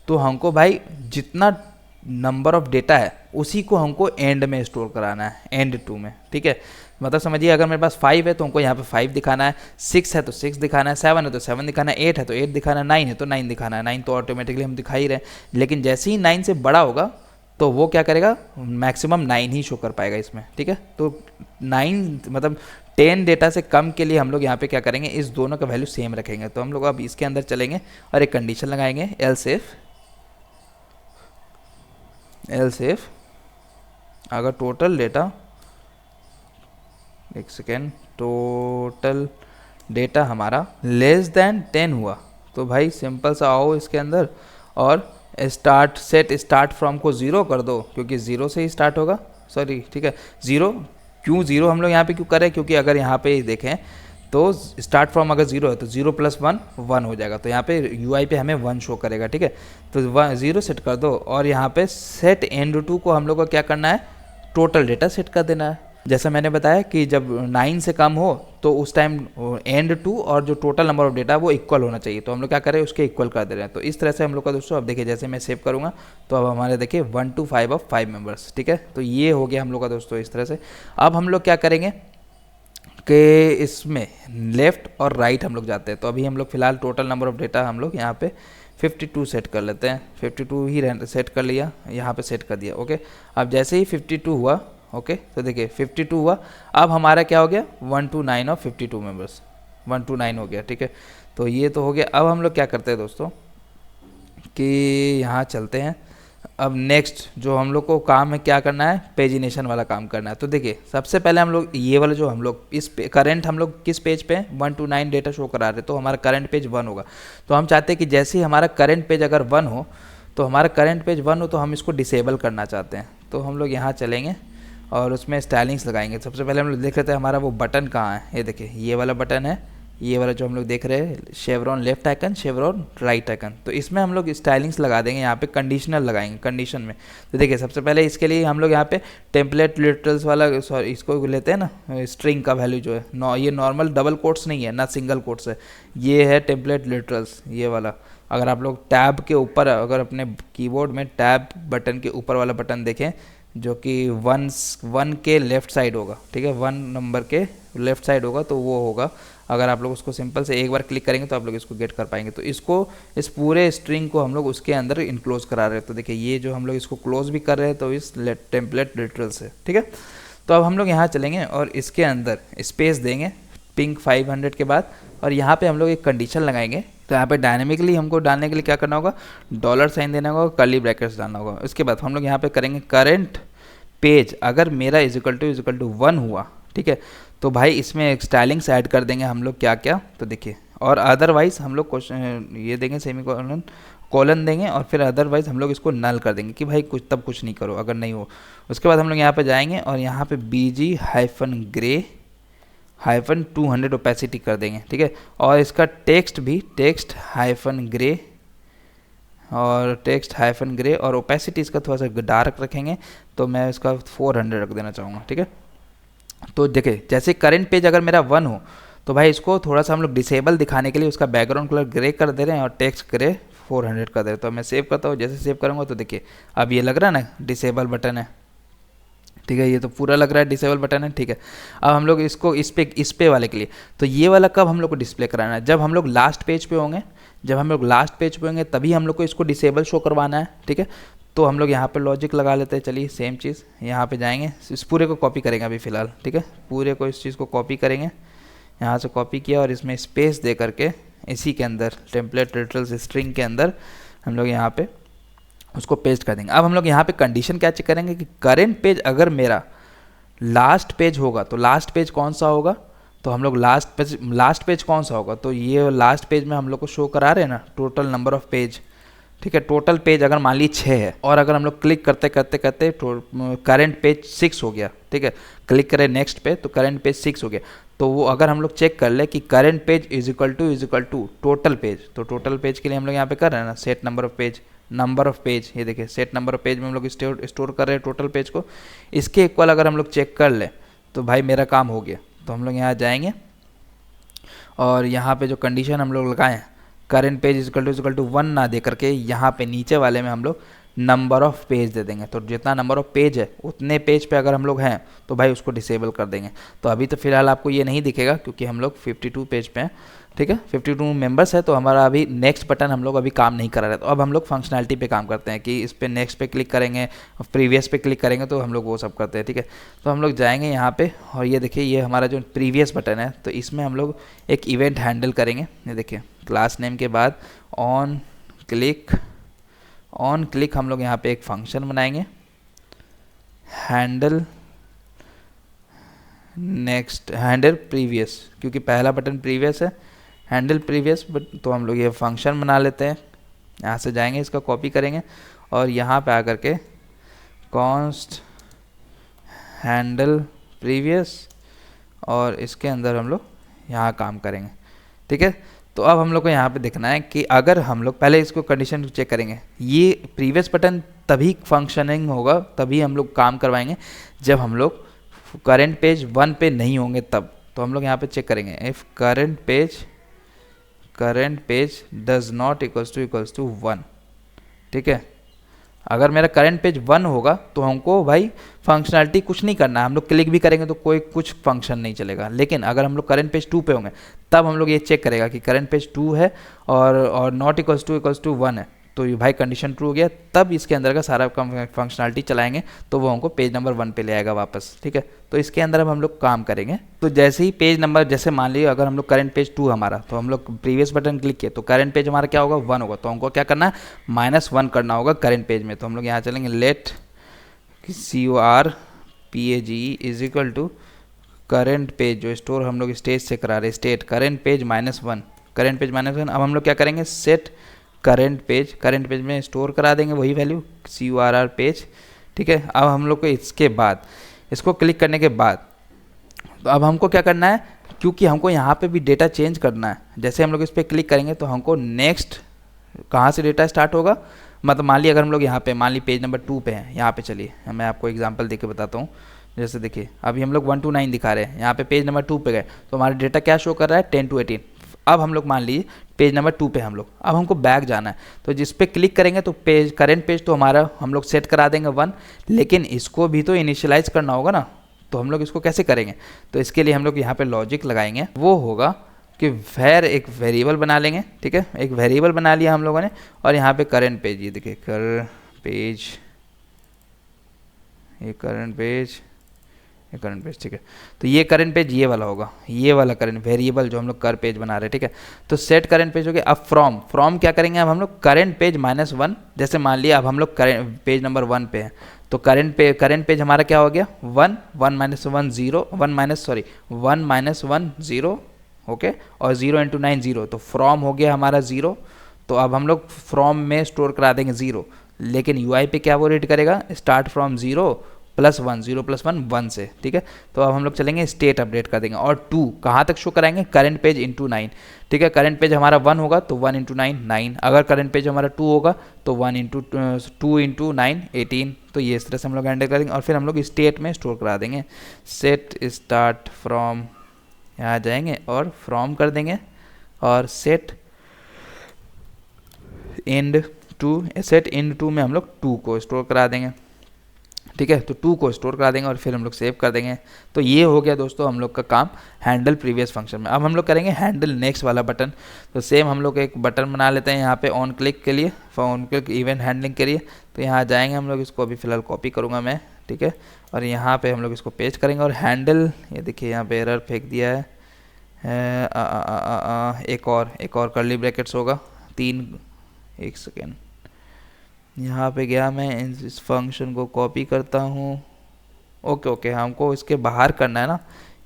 तो हमको भाई जितना नंबर ऑफ डेटा है उसी को हमको एंड में स्टोर कराना है, एंड टू में, ठीक है। मतलब समझिए अगर मेरे पास 5 है तो हमको यहाँ पे 5 दिखाना है, 6 है तो 6 दिखाना है, 7 है तो 7 दिखाना है, 8 है तो 8 दिखाना है, 9 है तो 9 दिखाना है। 9 तो ऑटोमेटिकली हम दिखा ही रहे हैं, लेकिन जैसे ही 9 से बड़ा होगा तो वो क्या करेगा, मैक्सिमम 9 ही शो कर पाएगा इसमें, ठीक है। तो 9 मतलब 10 डेटा से कम के लिए हम लोग यहाँ पे क्या करेंगे, इस दोनों का वैल्यू सेम रखेंगे। तो हम लोग अब इसके अंदर चलेंगे और एक कंडीशन लगाएंगे, एल्स इफ अगर टोटल डेटा, एक सेकेंड, टोटल डेटा हमारा लेस देन 10 हुआ, तो भाई सिंपल सा आओ इसके अंदर और स्टार्ट फ्रॉम को 0 कर दो, क्योंकि 0 से ही स्टार्ट होगा, सॉरी, ठीक है, 0। क्यों 0 हम लोग यहाँ पे क्यों करें, क्योंकि अगर यहाँ पे देखें तो स्टार्ट फ्रॉम अगर 0 है तो 0 + 1 1 हो जाएगा, तो यहाँ पे UI पे हमें 1 शो करेगा, ठीक है। तो 0 सेट कर दो और यहाँ पे सेट एंड टू को हम लोग को क्या करना है, टोटल डेटा सेट कर देना है। जैसा मैंने बताया कि जब 9 से कम हो तो उस टाइम एंड टू और जो टोटल नंबर ऑफ डेटा वो इक्वल होना चाहिए, तो हम लोग क्या करें, उसके इक्वल कर दे रहे हैं। तो इस तरह से हम लोग का दोस्तों, अब देखिए जैसे मैं सेव करूँगा तो अब हमारे देखिए 1 to 5 ऑफ 5 मेंबर्स, ठीक है। तो ये हो गया हम लोग का दोस्तों इस तरह से। अब हम लोग क्या करेंगे कि इसमें लेफ़्ट और राइट हम लोग जाते हैं। तो अभी हम लोग फिलहाल टोटल नंबर ऑफ डेटा हम लोग यहाँ पे 52 सेट कर लेते हैं, 52 ही सेट कर लिया, यहाँ पे सेट कर दिया, ओके। अब जैसे ही 52 हुआ ओके, तो देखिए 52 हुआ। अब हमारा क्या हो गया 1 to 9 और 52 मेंबर्स, 1 to 9 हो गया, ठीक है। तो ये तो हो गया। अब हम लोग क्या करते हैं दोस्तों कि यहाँ चलते हैं। अब नेक्स्ट जो हम लोग को काम है क्या करना है, पेजिनेशन वाला काम करना है। तो देखिए सबसे पहले हम लोग ये वाला जो हम लोग इस करंट हम लोग किस पेज पे हैं 1 to 9 डेटा शो करा रहे, तो हमारा करंट पेज 1 होगा। तो हम चाहते हैं कि जैसे ही हमारा करंट पेज अगर 1 हो, तो हमारा करंट पेज 1 हो तो हम इसको डिसेबल करना चाहते हैं। तो हम लोग यहाँ चलेंगे और उसमें स्टाइलिंग्स लगाएंगे। सबसे पहले हम लोग देख लेते हैं हमारा वो बटन कहाँ है। ये देखिए ये वाला बटन है, ये वाला जो हम लोग देख रहे हैं chevron left icon, chevron right icon. तो इसमें हम लोग स्टाइलिंग्स लगा देंगे, यहाँ पे कंडीशनल लगाएंगे कंडीशन में। तो देखिए सबसे पहले इसके लिए हम लोग यहाँ पे टेम्पलेट लिटरल्स वाला, सॉरी इसको लेते हैं ना, स्ट्रिंग का वैल्यू जो है ये नॉर्मल डबल कोट्स नहीं है ना, सिंगल कोट्स है, ये है टेम्पलेट लिटरल्स ये वाला। अगर आप लोग टैब के ऊपर, अगर अपने कीबोर्ड में टैब बटन के ऊपर वाला बटन देखें जो कि 1 के लेफ़्ट साइड होगा, ठीक है, 1 नंबर के लेफ़्ट साइड होगा, तो वो होगा। अगर आप लोग उसको सिंपल से एक बार क्लिक करेंगे तो आप लोग इसको गेट कर पाएंगे। तो इसको, इस पूरे स्ट्रिंग को हम लोग उसके अंदर इनक्लोज करा रहे हैं। तो देखिए ये जो हम लोग इसको क्लोज भी कर रहे हैं तो इस टेम्पलेट लिटरल से, ठीक है। तो अब हम लोग यहाँ चलेंगे और इसके अंदर स्पेस देंगे पिंक 500 के बाद, और यहाँ पे हम लोग एक कंडीशन लगाएंगे। तो यहाँ पे डायनेमिकली हमको डालने के लिए क्या करना होगा, $साइन देना होगा, कर्ली ब्रैकेट्स डालना होगा। उसके बाद हम लोग यहाँ पे करेंगे करंट पेज अगर मेरा इजिकल टू 1 हुआ, ठीक है, तो भाई इसमें एक स्टाइलिंग्स ऐड कर देंगे हम लोग क्या क्या। तो देखिए, और अदरवाइज़ हम लोग क्वेश्चन ये देंगे सेमी कॉलन देंगे, और फिर अदरवाइज़ हम लोग इसको नल कर देंगे कि भाई कुछ नहीं करो अगर नहीं हो। उसके बाद हम लोग यहाँ पे जाएंगे और यहाँ पे BG-ग्रे -200 ओपेसिटी कर देंगे, ठीक है। और इसका टेक्स्ट भी टेक्स्ट-ग्रे और ओपेसिटी इसका थोड़ा सा डार्क रखेंगे, तो मैं इसका 400 रख देना चाहूँगा, ठीक है। तो देखिए जैसे करंट पेज अगर मेरा 1 हो तो भाई इसको थोड़ा सा हम लोग डिसेबल दिखाने के लिए उसका बैकग्राउंड कलर ग्रे कर दे रहे हैं और टेक्स्ट ग्रे 400 कर दे रहे हैं। तो मैं सेव करता हूँ, जैसे सेव करूँगा तो देखिए अब ये लग रहा है ना डिसेबल बटन है, ठीक है, ये तो पूरा लग रहा है डिसेबल बटन है, ठीक है। अब हम लोग इसको इस पे वाले के लिए, तो ये वाला कब हम लोग को डिस्प्ले कराना है, जब हम लोग लास्ट पेज पे होंगे। जब हम लोग लास्ट पेज पे होंगे तभी हम लोग को इसको डिसेबल शो करवाना है, ठीक है। तो हम लोग यहाँ पे लॉजिक लगा लेते हैं। चलिए सेम चीज़ यहाँ पे जाएंगे, इस पूरे को कॉपी करेंगे अभी फ़िलहाल, ठीक है, पूरे को इस चीज़ को कॉपी करेंगे, यहाँ से कॉपी किया और इसमें स्पेस दे करके इसी के अंदर टेम्पलेट लिटरल्स स्ट्रिंग के अंदर हम लोग यहाँ पे उसको पेस्ट कर देंगे। अब हम लोग यहाँ पे कंडीशन क्या चेक करेंगे कि करंट पेज अगर मेरा लास्ट पेज होगा तो लास्ट पेज कौन सा होगा। तो हम लोग लास्ट पेज कौन सा होगा, तो ये लास्ट पेज में हम लोग को शो करा रहे हैं ना टोटल नंबर ऑफ पेज, ठीक है। टोटल पेज अगर मान ली 6 है और अगर हम लोग क्लिक करते करते करंट पेज 6 हो गया, ठीक है, क्लिक करें नेक्स्ट पे तो करंट पेज 6 हो गया। तो वो अगर हम लोग चेक कर ले कि current page is equal to total page, तो टोटल पेज के लिए हम लोग यहाँ पे कर रहे हैं ना सेट नंबर ऑफ पेज, ये देखिए सेट नंबर ऑफ पेज में हम लोग स्टोर कर रहे हैं टोटल पेज को। इसके इक्वल अगर हम लोग चेक कर ले तो भाई मेरा काम हो गया। तो हम लोग यहाँ जाएंगे और यहाँ पे जो कंडीशन हम लोग लगाए हैं करंट पेज इक्वल टू 1 ना दे करके यहाँ पे नीचे वाले में हम लोग नंबर ऑफ पेज दे देंगे। तो जितना नंबर ऑफ पेज है उतने पेज पे अगर हम लोग हैं तो भाई उसको डिसेबल कर देंगे। तो अभी तो फिलहाल आपको ये नहीं दिखेगा क्योंकि हम लोग 52 पेज पे हैं, ठीक है, 52 मेंबर्स है, तो हमारा अभी नेक्स्ट बटन हम लोग अभी काम नहीं कर रहे हैं। तो अब हम लोग फंक्शनैलिटी पे काम करते हैं कि इस पे नेक्स्ट पे क्लिक करेंगे, प्रीवियस पे क्लिक करेंगे, तो हम लोग वो सब करते हैं, ठीक है। तो हम लोग जाएंगे यहाँ पे और ये देखिए ये हमारा जो प्रीवियस बटन है, तो इसमें हम लोग एक इवेंट हैंडल करेंगे। ये देखिए क्लास नेम के बाद ऑन क्लिक हम लोग यहाँ पे एक फंक्शन बनाएंगे हैंडल प्रीवियस, क्योंकि पहला बटन प्रीवियस है, हैंडल प्रीवियस, बट तो हम लोग ये फंक्शन बना लेते हैं। यहाँ से जाएंगे, इसका कॉपी करेंगे और यहाँ पे आकर के कॉन्स्ट हैंडल प्रीवियस और इसके अंदर हम लोग यहाँ काम करेंगे, ठीक है। तो अब हम लोग को यहाँ पे देखना है कि अगर हम लोग पहले इसको कंडीशन चेक करेंगे, ये प्रीवियस बटन तभी फंक्शनिंग होगा, तभी हम लोग काम करवाएंगे जब हम लोग करंट पेज 1 पे नहीं होंगे तब। तो हम लोग यहाँ पे चेक करेंगे if current page does not equals to 1, ठीक है। अगर मेरा करंट पेज 1 होगा तो हमको भाई फंक्शनैलिटी कुछ नहीं करना है, हम लोग क्लिक भी करेंगे तो कोई कुछ फंक्शन नहीं चलेगा। लेकिन अगर हम लोग करंट पेज 2 पे होंगे तब हम लोग ये चेक करेगा कि करंट पेज 2 है और नॉट इक्वल्स टू 1 है, तो ये भाई कंडीशन ट्रू हो गया, तब इसके अंदर का सारा फंक्शनलिटी चलाएंगे तो वो हमको पेज नंबर 1 पे ले आएगा वापस, ठीक है। तो इसके अंदर अब हम लोग काम करेंगे। तो जैसे ही पेज नंबर, जैसे मान लीजिए अगर हम लोग करंट पेज 2 हमारा, तो हम लोग प्रीवियस बटन क्लिक किए तो करंट पेज हमारा क्या होगा 1 होगा, तो हमको क्या करना है -1 करना होगा करंट पेज में। तो हम लोग यहाँ चलेंगे let CORPAGE is equal to current page, जो स्टोर हम लोग स्टेज से करा रहे state current page -1, current page -1। अब हम लोग क्या करेंगे सेट करंट पेज में स्टोर करा देंगे वही वैल्यू CORR पेज, ठीक है। अब हम लोग को इसके बाद इसको क्लिक करने के बाद तो अब हमको क्या करना है, क्योंकि हमको यहाँ पे भी डेटा चेंज करना है, जैसे हम लोग इस पर क्लिक करेंगे तो हमको नेक्स्ट कहाँ से डेटा स्टार्ट होगा, मतलब मान ली अगर हम लोग यहाँ पे मान ली पेज नंबर 2 पे हैं, यहाँ पे चलिए मैं आपको एग्जांपल देके बताता हूँ। जैसे देखिए अभी हम लोग 1 to 9 दिखा रहे हैं, यहाँ पे पेज नंबर 2 पे गए तो हमारा डेटा क्या शो कर रहा है 10 to 18। अब हम लोग मान लीजिए पेज नंबर 2 पे हम लोग, अब हमको बैक जाना है, तो जिस पे क्लिक करेंगे तो पेज करंट पेज तो हमारा हम लोग सेट करा देंगे 1, लेकिन इसको भी तो इनिशियलाइज करना होगा ना, तो हम लोग इसको कैसे करेंगे, तो इसके लिए हम लोग यहाँ पे लॉजिक लगाएंगे, वो होगा कि वैर एक वेरिएबल बना लेंगे, ठीक है। एक वेरिएबल बना लिया हम लोगों ने और यहाँ पे करंट पेज, ये देखिए करंट पेज, ठीक है। तो ये करंट पेज ये वाला होगा, ये वाला करंट वेरिएबल जो हम लोग कर पेज बना रहे हैं, ठीक है। तो सेट करंट पेज हो गया। अब फ्रॉम क्या करेंगे, अब हम लोग करंट पेज -1, जैसे मान लिया अब हम लोग पेज नंबर 1 पे हैं तो करंट पेज हमारा क्या हो गया 1 -1 0 ओके, और 0 × 9 0, तो फ्रॉम हो गया हमारा 0। तो अब हम लोग फ्रॉम में स्टोर करा देंगे 0, लेकिन UI पे क्या वो रीड करेगा स्टार्ट फ्रॉम 0 + 1 0 + 1 1 से, ठीक है। तो अब हम लोग चलेंगे स्टेट अपडेट कर देंगे और 2 कहाँ तक शो कराएंगे करंट पेज × 9, ठीक है। करंट पेज हमारा 1 होगा तो 1 × 9 9, अगर करंट पेज हमारा 2 होगा तो 2 × 9 18। तो ये इस तरह से हम लोग हैंडल करेंगे और फिर हम लोग स्टेट में स्टोर करा देंगे। सेट स्टार्ट फ्रॉम, यहाँ जाएंगे और फ्रॉम कर देंगे और सेट एंड टू में हम लोग 2 को स्टोर करा देंगे, ठीक है। तो 2 को स्टोर करा देंगे और फिर हम लोग सेव कर देंगे। तो ये हो गया दोस्तों हम लोग का काम हैंडल प्रीवियस फंक्शन में। अब हम लोग करेंगे हैंडल नेक्स्ट वाला बटन। तो सेम हम लोग एक बटन बना लेते हैं यहाँ पे ऑन क्लिक के लिए, ऑन क्लिक इवेंट हैंडलिंग के लिए। तो यहाँ जाएंगे हम लोग, इसको अभी फिलहाल कॉपी करूँगा मैं, ठीक है। और यहाँ पे हम लोग इसको पेस्ट करेंगे और हैंडल, ये देखिए यहाँ पे एरर फेंक दिया है, एक और कर्ली ब्रैकेट्स होगा 3, 1 सेकेंड, यहाँ पे गया मैं, इस फंक्शन को कॉपी करता हूँ। ओके हमको इसके बाहर करना है ना,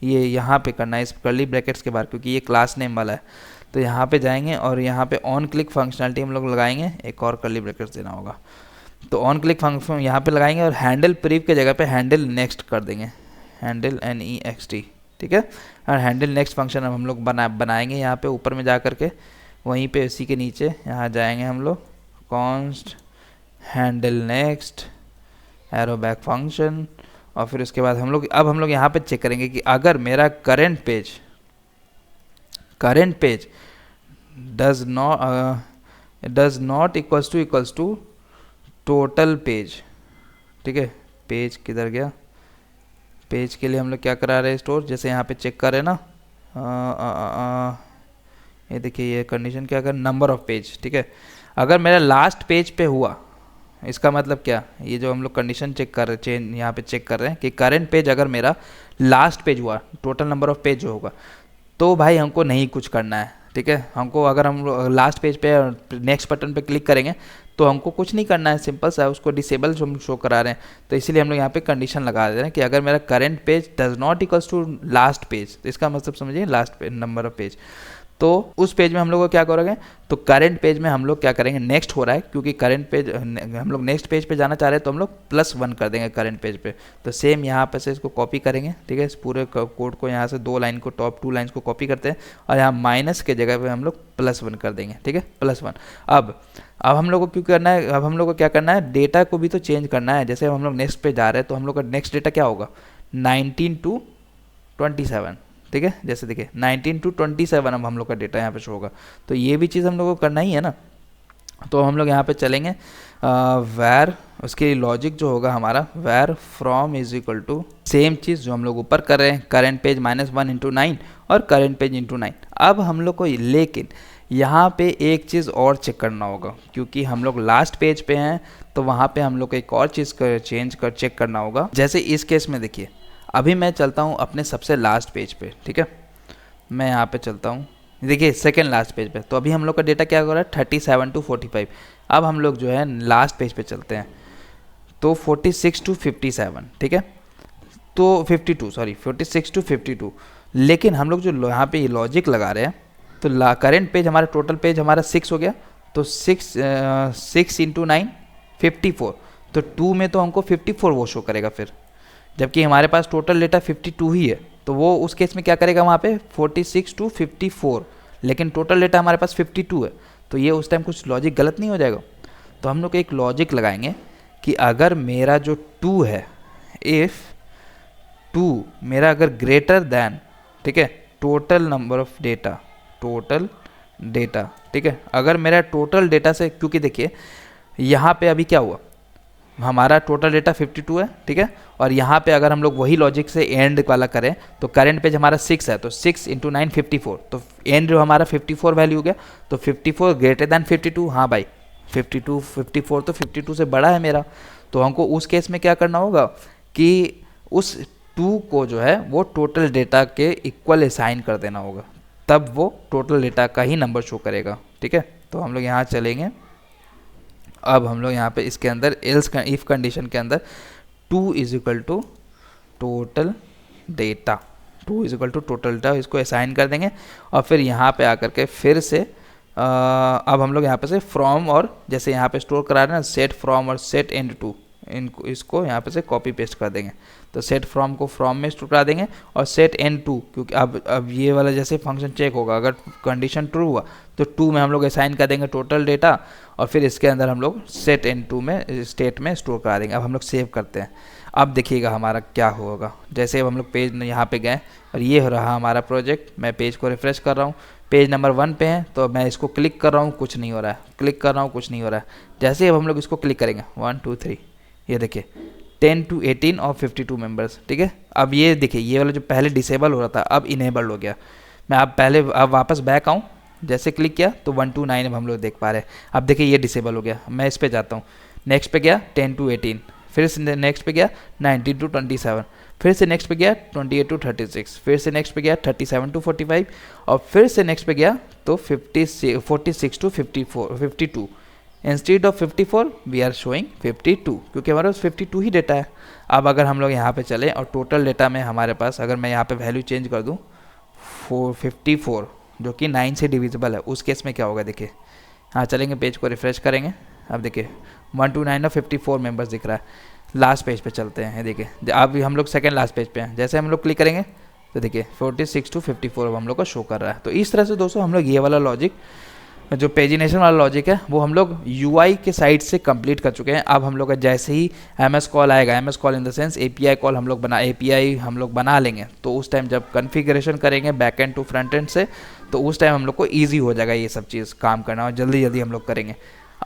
ये यहाँ पे करना है इस कर्ली ब्रैकेट्स के बाहर, क्योंकि ये क्लास नेम वाला है। तो यहाँ पे जाएंगे और यहाँ पे ऑन क्लिक फंक्शनलिटी हम लोग लगाएंगे, एक और कर्ली ब्रैकेट्स देना होगा। तो ऑन क्लिक फंक्शन यहाँ पे लगाएंगे और हैंडल प्रीव के जगह पे हैंडल नेक्स्ट कर देंगे, हैंडल NEXT, ठीक है। और हैंडल नेक्स्ट फंक्शन हम लोग बनाएंगे यहाँ पे ऊपर में जा करके, वहीं पे इसी के नीचे यहाँ जाएंगे हम लोग const handle next arrow back function, और फिर उसके बाद हम लोग यहाँ पे चेक करेंगे कि अगर मेरा current page does not equals to total page, ठीक है। पेज किधर गया, पेज के लिए हम लोग क्या करा रहे हैं स्टोर, जैसे यहाँ पे चेक कर रहे हैं ना, ये देखिए ये कंडीशन क्या कर नंबर ऑफ पेज, ठीक है। अगर मेरा लास्ट पेज पे हुआ, इसका मतलब क्या, ये जो हम लोग कंडीशन चेक कर रहे हैं, यहाँ पे चेक कर रहे हैं कि करंट पेज अगर मेरा लास्ट पेज हुआ, टोटल नंबर ऑफ पेज जो होगा, तो भाई हमको नहीं कुछ करना है, ठीक है। हमको अगर हम लास्ट पेज पे नेक्स्ट बटन पे क्लिक करेंगे तो हमको कुछ नहीं करना है, सिंपल सा उसको डिसेबल जो हम शो करा रहे हैं। तो इसीलिए हम लोग यहाँ पे कंडीशन लगा दे रहे हैं कि अगर मेरा current page does not equals to last page, तो इसका मतलब समझिए last page number of page, तो उस पेज में हम लोग को क्या करेंगे, तो करंट पेज में हम लोग क्या करेंगे, नेक्स्ट हो रहा है क्योंकि करंट पेज हम लोग नेक्स्ट पेज पे जाना चाह रहे हैं, तो हम लोग +1 कर देंगे करंट पेज पे। तो सेम यहाँ पे से इसको कॉपी करेंगे, ठीक है। इस पूरे कोड को यहाँ से 2 लाइन को, टॉप 2 लाइन्स को कॉपी करते हैं और यहाँ माइनस के जगह पे हम लोग +1 कर देंगे, ठीक है, +1। अब हम लोग को क्यों करना है, अब हम लोग को क्या करना है, डेटा को भी तो चेंज करना है। जैसे हम लोग नेक्स्ट पे जा रहे हैं तो हम लोग का नेक्स्ट डेटा क्या होगा 19 to 27, ठीक है। जैसे देखिए 19 to 27 अब हम लोग का डेटा यहाँ पे शो होगा, तो ये भी चीज़ हम लोग को करना ही है ना। तो हम लोग यहाँ पे चलेंगे वैर, उसके लॉजिक जो होगा हमारा var from is equal to same चीज़ जो हम लोग ऊपर कर रहे हैं, करंट पेज -1 × 9 और करंट पेज × 9। अब हम लोग को लेकिन यहाँ पे एक चीज़ और चेक करना होगा, क्योंकि हम लोग लास्ट पेज पे हैं तो वहाँ पे हम लोग को एक और चीज़ चेक करना होगा। जैसे इस केस में देखिए, अभी मैं चलता हूँ अपने सबसे लास्ट पेज पे, ठीक है, मैं यहाँ पे चलता हूँ, देखिए सेकेंड लास्ट पेज पे। तो अभी हम लोग का डेटा क्या हो रहा है 37 to 45। अब हम लोग जो है लास्ट पेज पे चलते हैं, तो 46 to 57, ठीक है, तो 52, सॉरी 46 to 52। लेकिन हम लोग जो यहाँ पे लॉजिक लगा रहे हैं, तो करेंट पेज हमारा टोटल पेज हमारा 6 हो गया, तो 6 इंटू 9 54, तो 2 में तो हमको 54 वो शो करेगा फिर, जबकि हमारे पास टोटल डेटा 52 ही है। तो वो उस केस में क्या करेगा वहाँ पे 46 to 54, लेकिन टोटल डेटा हमारे पास 52 है, तो ये उस टाइम कुछ लॉजिक गलत नहीं हो जाएगा। तो हम लोग एक लॉजिक लगाएंगे कि अगर मेरा जो 2 है, इफ़ 2 मेरा अगर ग्रेटर दैन, ठीक है, total number of data, total data, ठीक है, अगर मेरा टोटल डेटा से, क्योंकि देखिए यहाँ पे अभी क्या हुआ, हमारा टोटल डेटा 52 है, ठीक है, और यहाँ पे अगर हम लोग वही लॉजिक से एंड वाला करें तो करेंट पेज हमारा 6 है, तो 6 इंटू 9 54, तो एंड जो हमारा 54 वैल्यू हो गया, तो 54 ग्रेटर दैन 52। हाँ भाई 54 तो 52 से बड़ा है मेरा, तो हमको उस केस में क्या करना होगा कि उस 2 को जो है वो टोटल डेटा के इक्वल असाइन कर देना होगा, तब वो टोटल डेटा का ही नंबर शो करेगा, ठीक है। तो हम लोग यहाँ चलेंगे, अब हम लोग यहाँ पे इसके अंदर एल्स इफ कंडीशन के अंदर 2 is equal to total data, 2 is equal to total data, इसको असाइन कर देंगे। और फिर यहाँ पे आकर के फिर से अब हम लोग यहाँ पे से फ्रॉम, और जैसे यहाँ पे स्टोर करा रहे हैं ना सेट फ्रॉम और सेट एंड टू, इनको इसको यहाँ पे से कॉपी पेस्ट कर देंगे। तो सेट फ्रॉम को फ्रॉम में स्टोर करा देंगे और सेट एंड टू, क्योंकि अब ये वाला जैसे फंक्शन चेक होगा, अगर कंडीशन ट्रू हुआ तो 2 में हम लोग असाइन कर देंगे टोटल डेटा, और फिर इसके अंदर हम लोग सेट एंड टू में स्टेट में स्टोर करा देंगे। अब हम लोग सेव करते हैं, अब देखिएगा हमारा क्या होगा। जैसे अब हम लोग पेज यहाँ पे गए और ये हो रहा हमारा प्रोजेक्ट, मैं पेज को रिफ्रेश कर रहा हूँ, पेज नंबर 1 पे है, तो मैं इसको क्लिक कर रहा हूँ, कुछ नहीं हो रहा है, क्लिक कर रहा हूँ, कुछ नहीं हो रहा है। जैसे अब हम लोग इसको क्लिक करेंगे 1 2 3, ये देखिए 10 to 18 और 52 मेंबर्स, ठीक है। अब ये देखिए ये वाला जो पहले डिसेबल हो रहा था अब इनेबल हो गया। मैं अब वापस बैक आऊँ, जैसे क्लिक किया तो 1 to 9 अब हम लोग देख पा रहे हैं। अब देखिए ये डिसेबल हो गया, मैं इस पे जाता हूँ, नेक्स्ट पे गया 10 to 18, फिर से नेक्स्ट पे गया 19 to 27, फिर से नेक्स्ट पे गया 28 to 36, फिर से नेक्स्ट पे गया 37 to 45, और फिर से नेक्स्ट पे गया तो 46 to 52। Instead of 54 we are showing 52, क्योंकि हमारे पास 52 ही डेटा है। अब अगर हम लोग यहाँ पे चलें और टोटल डेटा में हमारे पास, अगर मैं यहाँ पे वैल्यू चेंज कर दूँ 54 जो कि 9 से डिविजिबल है, उस केस में क्या होगा देखिए। हाँ चलेंगे, पेज को रिफ्रेश करेंगे, अब देखिए 1 to 9 और 54 मेंबर्स दिख रहा है। लास्ट पेज पे चलते हैं, देखिए अब हम लोग सेकेंड लास्ट पेज पे हैं, जैसे हम लोग क्लिक करेंगे तो देखिए 46 to 54 अब हम लोग को शो कर रहा है। तो इस तरह से दोस्तों हम लोग ये वाला लॉजिक, जो पेजिनेशन वाला लॉजिक है, वो हम लोग UI के साइड से कंप्लीट कर चुके हैं। अब हम लोग का जैसे ही MS कॉल आएगा, MS call in the sense API call हम लोग बना लेंगे, तो उस टाइम जब कॉन्फ़िगरेशन करेंगे बैकएंड टू फ्रंट एंड से, तो उस टाइम हम लोग को ईजी हो जाएगा ये सब चीज़ काम करना, और जल्दी जल्दी हम लोग करेंगे।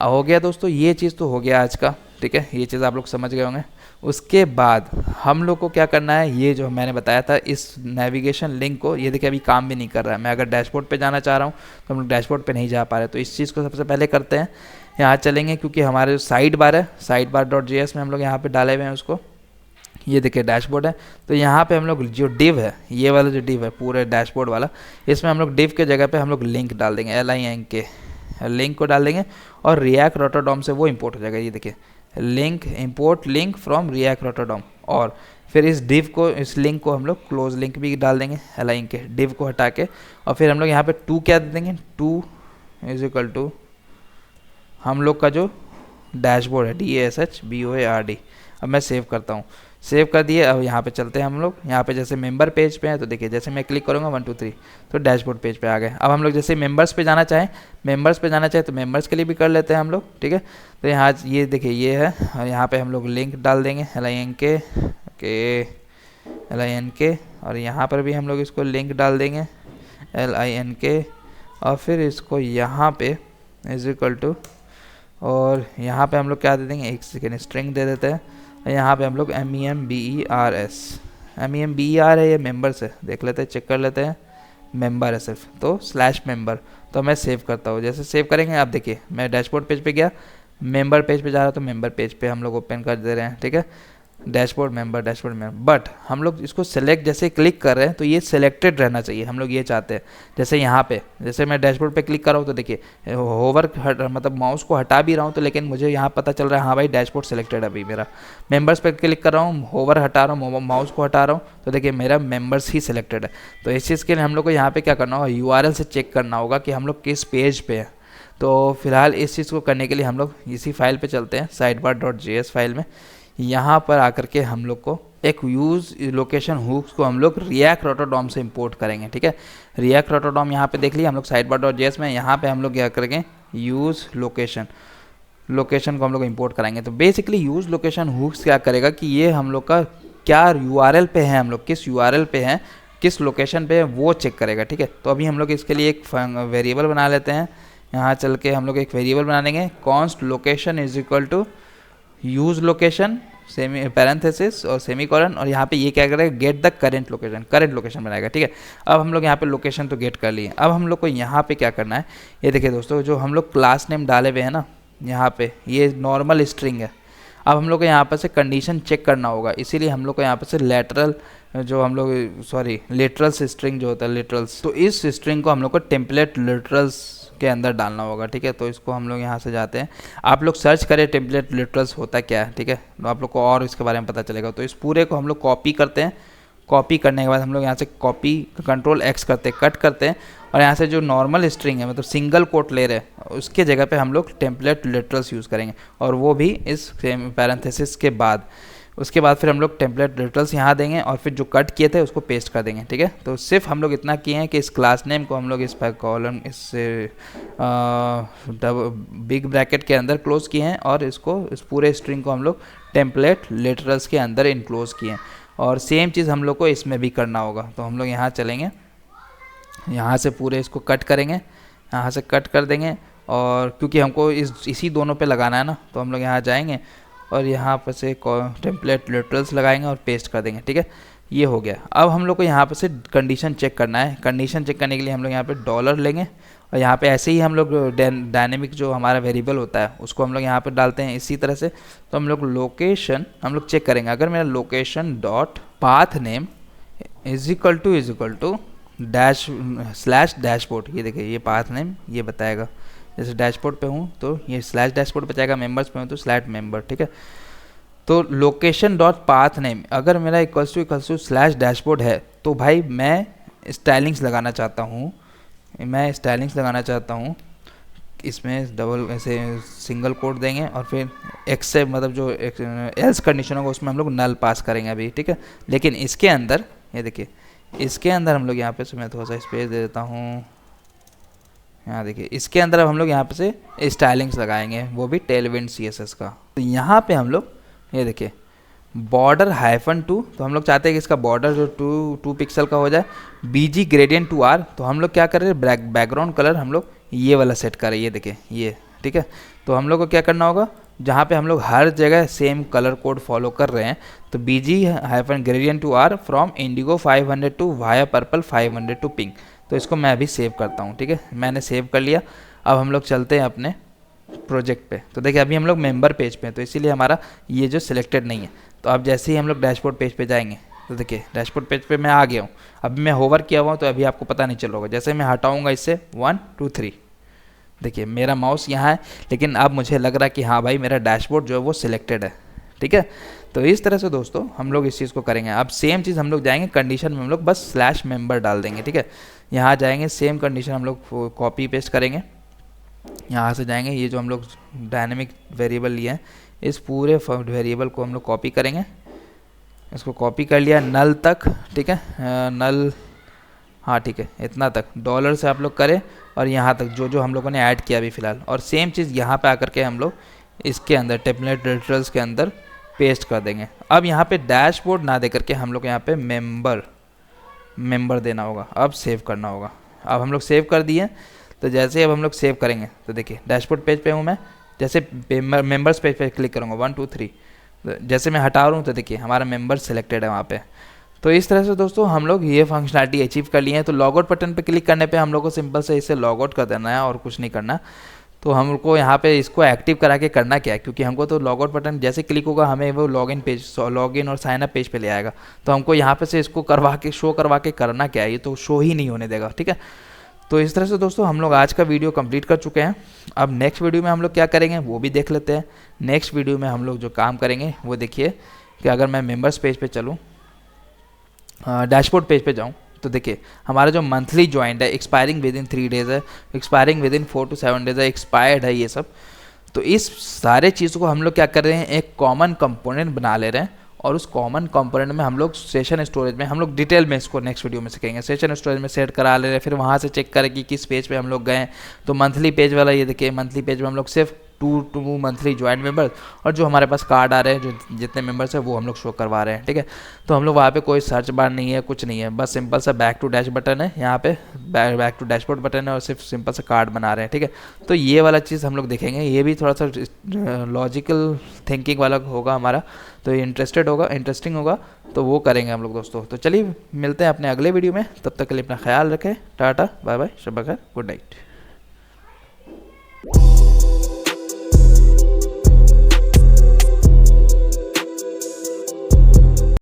हो गया दोस्तों, ये चीज़ तो हो गया आज का, ठीक है, ये चीज़ आप लोग समझ गए होंगे। उसके बाद हम लोग को क्या करना है, ये जो मैंने बताया था इस नेविगेशन लिंक को, ये देखिए अभी काम भी नहीं कर रहा है। मैं अगर डैशबोर्ड पे जाना चाह रहा हूँ तो हम लोग डैशबोर्ड पे नहीं जा पा रहे, तो इस चीज़ को सबसे पहले करते हैं, यहाँ चलेंगे, क्योंकि हमारे जो साइड बार है, साइड बार .js में हम लोग यहाँ पे डाले हुए हैं उसको, ये देखिए डैशबोर्ड है। तो यहाँ पे हम लोग जो डिव है, ये वाला जो डिव है पूरे डैशबोर्ड वाला, इसमें हम लोग डिव के जगह पे हम लोग लिंक डाल देंगे, LINK लिंक को डाल देंगे, और रिएक्ट रोटरडॉम से वो इंपोर्ट हो जाएगा। ये देखिए link import link from react router dom, और फिर इस डिव को, इस लिंक को हम लोग क्लोज लिंक भी डाल देंगे, LINK डिव को हटा के, और फिर हम लोग यहाँ पे 2 क्या दे देंगे, 2 इज इक्वल टू हम लोग का जो डैशबोर्ड है DASHBOARD। अब मैं सेव करता हूँ, सेव कर दिए। अब यहाँ पे चलते हैं हम लोग, यहाँ पे जैसे मेंबर पेज पे हैं, तो देखिए जैसे मैं क्लिक करूँगा 1 2 3 तो डैशबोर्ड पेज पे आ गए। अब हम लोग जैसे मेंबर्स पे जाना चाहें, तो मेंबर्स के लिए भी कर लेते हैं हम लोग, ठीक है। तो यहाँ ये देखिए ये है, और यहाँ पे हम लोग लिंक डाल देंगे LINK, और यहाँ पर भी हम लोग इसको लिंक डाल देंगे LINK, और फिर इसको यहाँ पे इज इक्वल टू, और यहाँ पे हम लोग क्या दे देंगे, एक सेकेंड स्ट्रिंग दे देते हैं, और यहाँ पे हम लोग MEMBERS है, ये मेंबर्स है, देख लेते हैं, चेक कर लेते हैं, मेंबर है सिर्फ, तो स्लैश मेंबर। तो मैं सेव करता हूँ, जैसे सेव करेंगे आप देखिए मैं डैशबोर्ड पेज पे गया, मेंबर पेज पे जा रहा, तो मेंबर पेज पे हम लोग ओपन कर दे रहे हैं, ठीक है, dashboard member, dashboard member. But हम लोग इसको सेलेक्ट जैसे क्लिक कर रहे हैं तो ये सिलेक्टेड रहना चाहिए, हम लोग ये चाहते हैं। जैसे यहाँ पे जैसे मैं डैशबोर्ड पे क्लिक कर रहा हूँ तो देखिए होवर मतलब माउस को हटा भी रहा हूँ तो लेकिन मुझे यहाँ पता चल रहा है हाँ भाई डैशबोर्ड सिलेक्टेड है अभी मेरा। मेंबर्स पे क्लिक कर रहा हूँ, होवर हटा रहा हूँ, माउस को हटा रहा हूँ तो देखिए मेरा मेंबर्स ही सिलेक्टेड है। तो इस चीज़ के लिए हम लोग को यहाँ पे क्या करना होगा, URL से चेक करना होगा कि हम लोग किस पेज पे हैं। तो फिलहाल इस चीज़ को करने के लिए हम लोग इसी फाइल पे चलते हैं, sidebar.js फाइल में। यहाँ पर आकर के हम लोग को एक यूज़ लोकेशन हुक्स को हम लोग रिएक्ट रोटोडॉम से इंपोर्ट करेंगे, ठीक है। रिएक्ट रोटोडॉम यहाँ पे देख लिया हम लोग sidebar.js में, यहाँ पे हम लोग क्या करेंगे, यूज़ लोकेशन को हम लोग इंपोर्ट कराएंगे। तो बेसिकली यूज़ लोकेशन हुक्स क्या करेगा कि ये हम लोग का क्या URL पे है, हम लोग किस URL पे हैं, किस लोकेशन पे है वो चेक करेगा, ठीक है। तो अभी हम लोग इसके लिए एक वेरिएबल बना लेते हैं। यहाँ चल के हम लोग एक वेरिएबल बना लेंगे, const location is equal to use location semi parenthesis और सेमीकोलन, और यहाँ पे ये क्या करेगा, गेट द करेंट लोकेशन बनाएगा, ठीक है। अब हम लोग यहाँ पे लोकेशन तो गेट कर लिए। अब हम लोग को यहाँ पे क्या करना है, ये देखिए दोस्तों, जो हम लोग क्लास नेम डाले हुए हैं ना, यहाँ पे ये नॉर्मल स्ट्रिंग है। अब हम लोग को यहाँ पर से कंडीशन चेक करना होगा, इसीलिए हम लोग को यहाँ पर से लिटरल्स स्ट्रिंग जो होता है लिटरल्स, तो इस स्ट्रिंग को हम लोग को टेम्पलेट लिटरल्स के अंदर डालना होगा, ठीक है। तो इसको हम लोग यहाँ से जाते हैं, आप लोग सर्च करें टेम्पलेट लिटरल्स होता क्या है, ठीक है, तो आप लोग को और इसके बारे में पता चलेगा। तो इस पूरे को हम लोग कॉपी करते हैं, कॉपी करने के बाद हम लोग यहाँ से कॉपी Ctrl+X करते हैं, कट करते हैं, और यहाँ से जो नॉर्मल स्ट्रिंग है मतलब सिंगल कोट ले रहे हैं उसके जगह पे हम लोग टेम्पलेट लिटरल्स यूज़ करेंगे, और वो भी इस पैरेंथेसिस के बाद। उसके बाद फिर हम लोग टेम्पलेट लिटरल्स यहाँ देंगे और फिर जो कट किए थे उसको पेस्ट कर देंगे, ठीक है। तो सिर्फ हम लोग इतना किए हैं कि इस क्लास नेम को हम लोग इस कॉलम इससे बिग ब्रैकेट के अंदर क्लोज किए हैं, और इसको इस पूरे स्ट्रिंग को हम लोग टेम्पलेट लिटरल्स के अंदर इनक्लोज किए हैं। और सेम चीज़ हम लोग को इसमें भी करना होगा। तो हम लोग यहाँ चलेंगे, यहाँ से पूरे इसको कट करेंगे, यहाँ से कट कर देंगे, और क्योंकि हमको इसी दोनों पे लगाना है ना, तो हम लोग यहाँ जाएंगे और यहाँ पर से टेम्पलेट लिटरल्स लगाएंगे और पेस्ट कर देंगे, ठीक है। ये हो गया। अब हम लोग को यहाँ पर से कंडीशन चेक करना है। कंडीशन चेक करने के लिए हम लोग यहाँ पे डॉलर लेंगे, और यहाँ पे ऐसे ही हम लोग डायनेमिक जो हमारा वेरिएबल होता है उसको हम लोग यहाँ पे डालते हैं इसी तरह से। तो हम लोग लोकेशन हम लोग चेक करेंगे, अगर मेरा location dot path name is equal to slash dashboard, ये देखिए ये पाथ नेम ये बताएगा, जैसे डैशबोर्ड पे हूँ तो ये स्लैश डैशबोर्ड बताएगा, मेंबर्स पे हूँ तो स्लैश मेंबर, ठीक है। तो लोकेशन डॉट पाथ नेम अगर मेरा इक्वल्स टू स्लैश डैशबोर्ड है तो भाई मैं स्टाइलिंग्स लगाना चाहता हूँ, इसमें डबल ऐसे सिंगल कोट देंगे और फिर एक्स से मतलब जो एल्स कंडीशन होगा उसमें हम लोग नल पास करेंगे अभी, ठीक है। लेकिन इसके अंदर ये देखिए, इसके अंदर हम लोग यहाँ पे से मैं थोड़ा सा स्पेस दे देता हूँ, यहाँ देखिए इसके अंदर अब हम लोग यहाँ पे से स्टाइलिंग्स लगाएंगे, वो भी टेलविंड CSS का। तो यहाँ पे हम लोग ये देखिए बॉर्डर -2, तो हम लोग चाहते हैं कि इसका बॉर्डर जो 2 पिक्सल का हो जाए। BG ग्रेडियंट टू R, तो हम लोग क्या कर रहे हैं, बैकग्राउंड कलर हम लोग ये वाला सेट करें, ये देखिए ये, ठीक है। तो हम लोग को क्या करना होगा, जहाँ पे हम लोग हर जगह सेम कलर कोड फॉलो कर रहे हैं, तो BG gradient to R from indigo 500 to via purple 500 to pink. तो इसको मैं अभी सेव करता हूँ, ठीक है, मैंने सेव कर लिया। अब हम लोग चलते हैं अपने प्रोजेक्ट पे। तो देखिए अभी हम लोग मेंबर पेज पे हैं, तो इसीलिए हमारा ये जो सिलेक्टेड नहीं है। तो अब जैसे ही हम लोग डैशबोर्ड पेज पे जाएंगे तो देखिए डैशबोर्ड पेज पे मैं आ गया हूँ। अभी मैं होवर किया हुआ हूँ तो अभी आपको पता नहीं चल रहा होगा, जैसे मैं हटाऊँगा इससे 1 2 3, देखिए मेरा माउस यहाँ है, लेकिन अब मुझे लग रहा है कि हाँ भाई मेरा डैशबोर्ड जो है वो सिलेक्टेड है, ठीक है। तो इस तरह से दोस्तों हम लोग इस चीज़ को करेंगे। अब सेम चीज़ हम लोग जाएंगे कंडीशन में, हम लोग बस स्लैश मेंबर डाल देंगे, ठीक है। यहाँ जाएंगे, सेम कंडीशन हम लोग कॉपी पेस्ट करेंगे, यहाँ से जाएंगे, ये जो हम लोग डायनेमिक वेरिएबल लिए हैं इस पूरे वेरिएबल को हम लोग कॉपी करेंगे। इसको कॉपी कर लिया नल तक, ठीक है, नल, हाँ ठीक है, इतना तक डॉलर से आप लोग करें, और यहाँ तक जो जो हम लोगों ने ऐड किया अभी फ़िलहाल। और सेम चीज़ यहाँ पे आकर के हम लोग इसके अंदर टेम्पलेट लिटरल्स के अंदर पेस्ट कर देंगे। अब यहाँ पे डैशबोर्ड ना दे करके हम लोग यहाँ पे मेंबर देना होगा, अब सेव करना होगा। अब हम लोग सेव कर दिए, तो जैसे अब हम लोग सेव करेंगे तो देखिए डैशबोर्ड पेज पे हूँ मैं, जैसे मेंबर्स पेज पे क्लिक करूँगा 1 2 3, जैसे मैं हटा रहा हूँ तो देखिए हमारा मेंबर सिलेक्टेड है वहाँ पे। तो इस तरह से दोस्तों हम लोग ये फंक्शनलिटी अचीव कर लिए हैं। तो लॉगआउट बटन पे क्लिक करने पे हम लोग को सिंपल से इसे लॉगआउट कर देना है और कुछ नहीं करना। तो हमको यहाँ पे इसको एक्टिव करा के करना क्या है, क्योंकि हमको तो लॉगआउट बटन जैसे क्लिक होगा हमें वो लॉगिन पेज, लॉगिन और साइन अप पेज पे ले आएगा। तो हमको यहाँ पे से इसको करवा के शो करवा के करना क्या है, ये तो शो ही नहीं होने देगा, ठीक है। तो इस तरह से दोस्तों हम लोग आज का वीडियो कंप्लीट कर चुके हैं। अब नेक्स्ट वीडियो में हम लोग क्या करेंगे वो भी देख लेते हैं। नेक्स्ट वीडियो में हम लोग जो काम करेंगे वो देखिए कि अगर मैं मेंबर्स पेज पे चलूँ, डैशबोर्ड पेज पे जाऊँ, तो देखिए हमारा जो मंथली ज्वाइंट है एक्सपायरिंग विद इन 3 डेज़ है, expiring with in 4 to 7 days है, एक्सपायर्ड है ये सब। तो इस सारे चीज़ों को हम लोग क्या कर रहे हैं, एक कॉमन कंपोनेंट बना ले रहे हैं और उस कॉमन कंपोनेंट में हम लोग सेशन स्टोरेज में हम लोग डिटेल में इसको नेक्स्ट वीडियो में सीखेंगे, सेशन स्टोरेज में सेट करा ले रहे हैं। फिर वहाँ से चेक करें कि किस पेज पे हम लोग गए। तो मंथली पेज वाला ये देखिए, मंथली पेज में हम लोग सिर्फ 2 मंथली ज्वाइंट मेंबर्स और जो हमारे पास कार्ड आ रहे हैं, जो जितने मेंबर्स हैं वो हम लोग शो करवा रहे हैं, ठीक है। तो हम लोग वहाँ पे कोई सर्च बार नहीं है, कुछ नहीं है, बस सिंपल सा बैक टू डैश बटन है, यहाँ पे बैक टू डैशबोर्ड बटन है और सिर्फ सिंपल सा कार्ड बना रहे हैं, ठीक है। तो ये वाला चीज़ हम लोग देखेंगे, ये भी थोड़ा सा लॉजिकल थिंकिंग वाला होगा हमारा। तो ये इंटरेस्टिंग होगा, तो वो करेंगे हम लोग दोस्तों। तो चलिए मिलते हैं अपने अगले वीडियो में, तब तक के लिए अपना ख्याल रखें। टाटा बाय बाय, शब बखैर, गुड नाइट।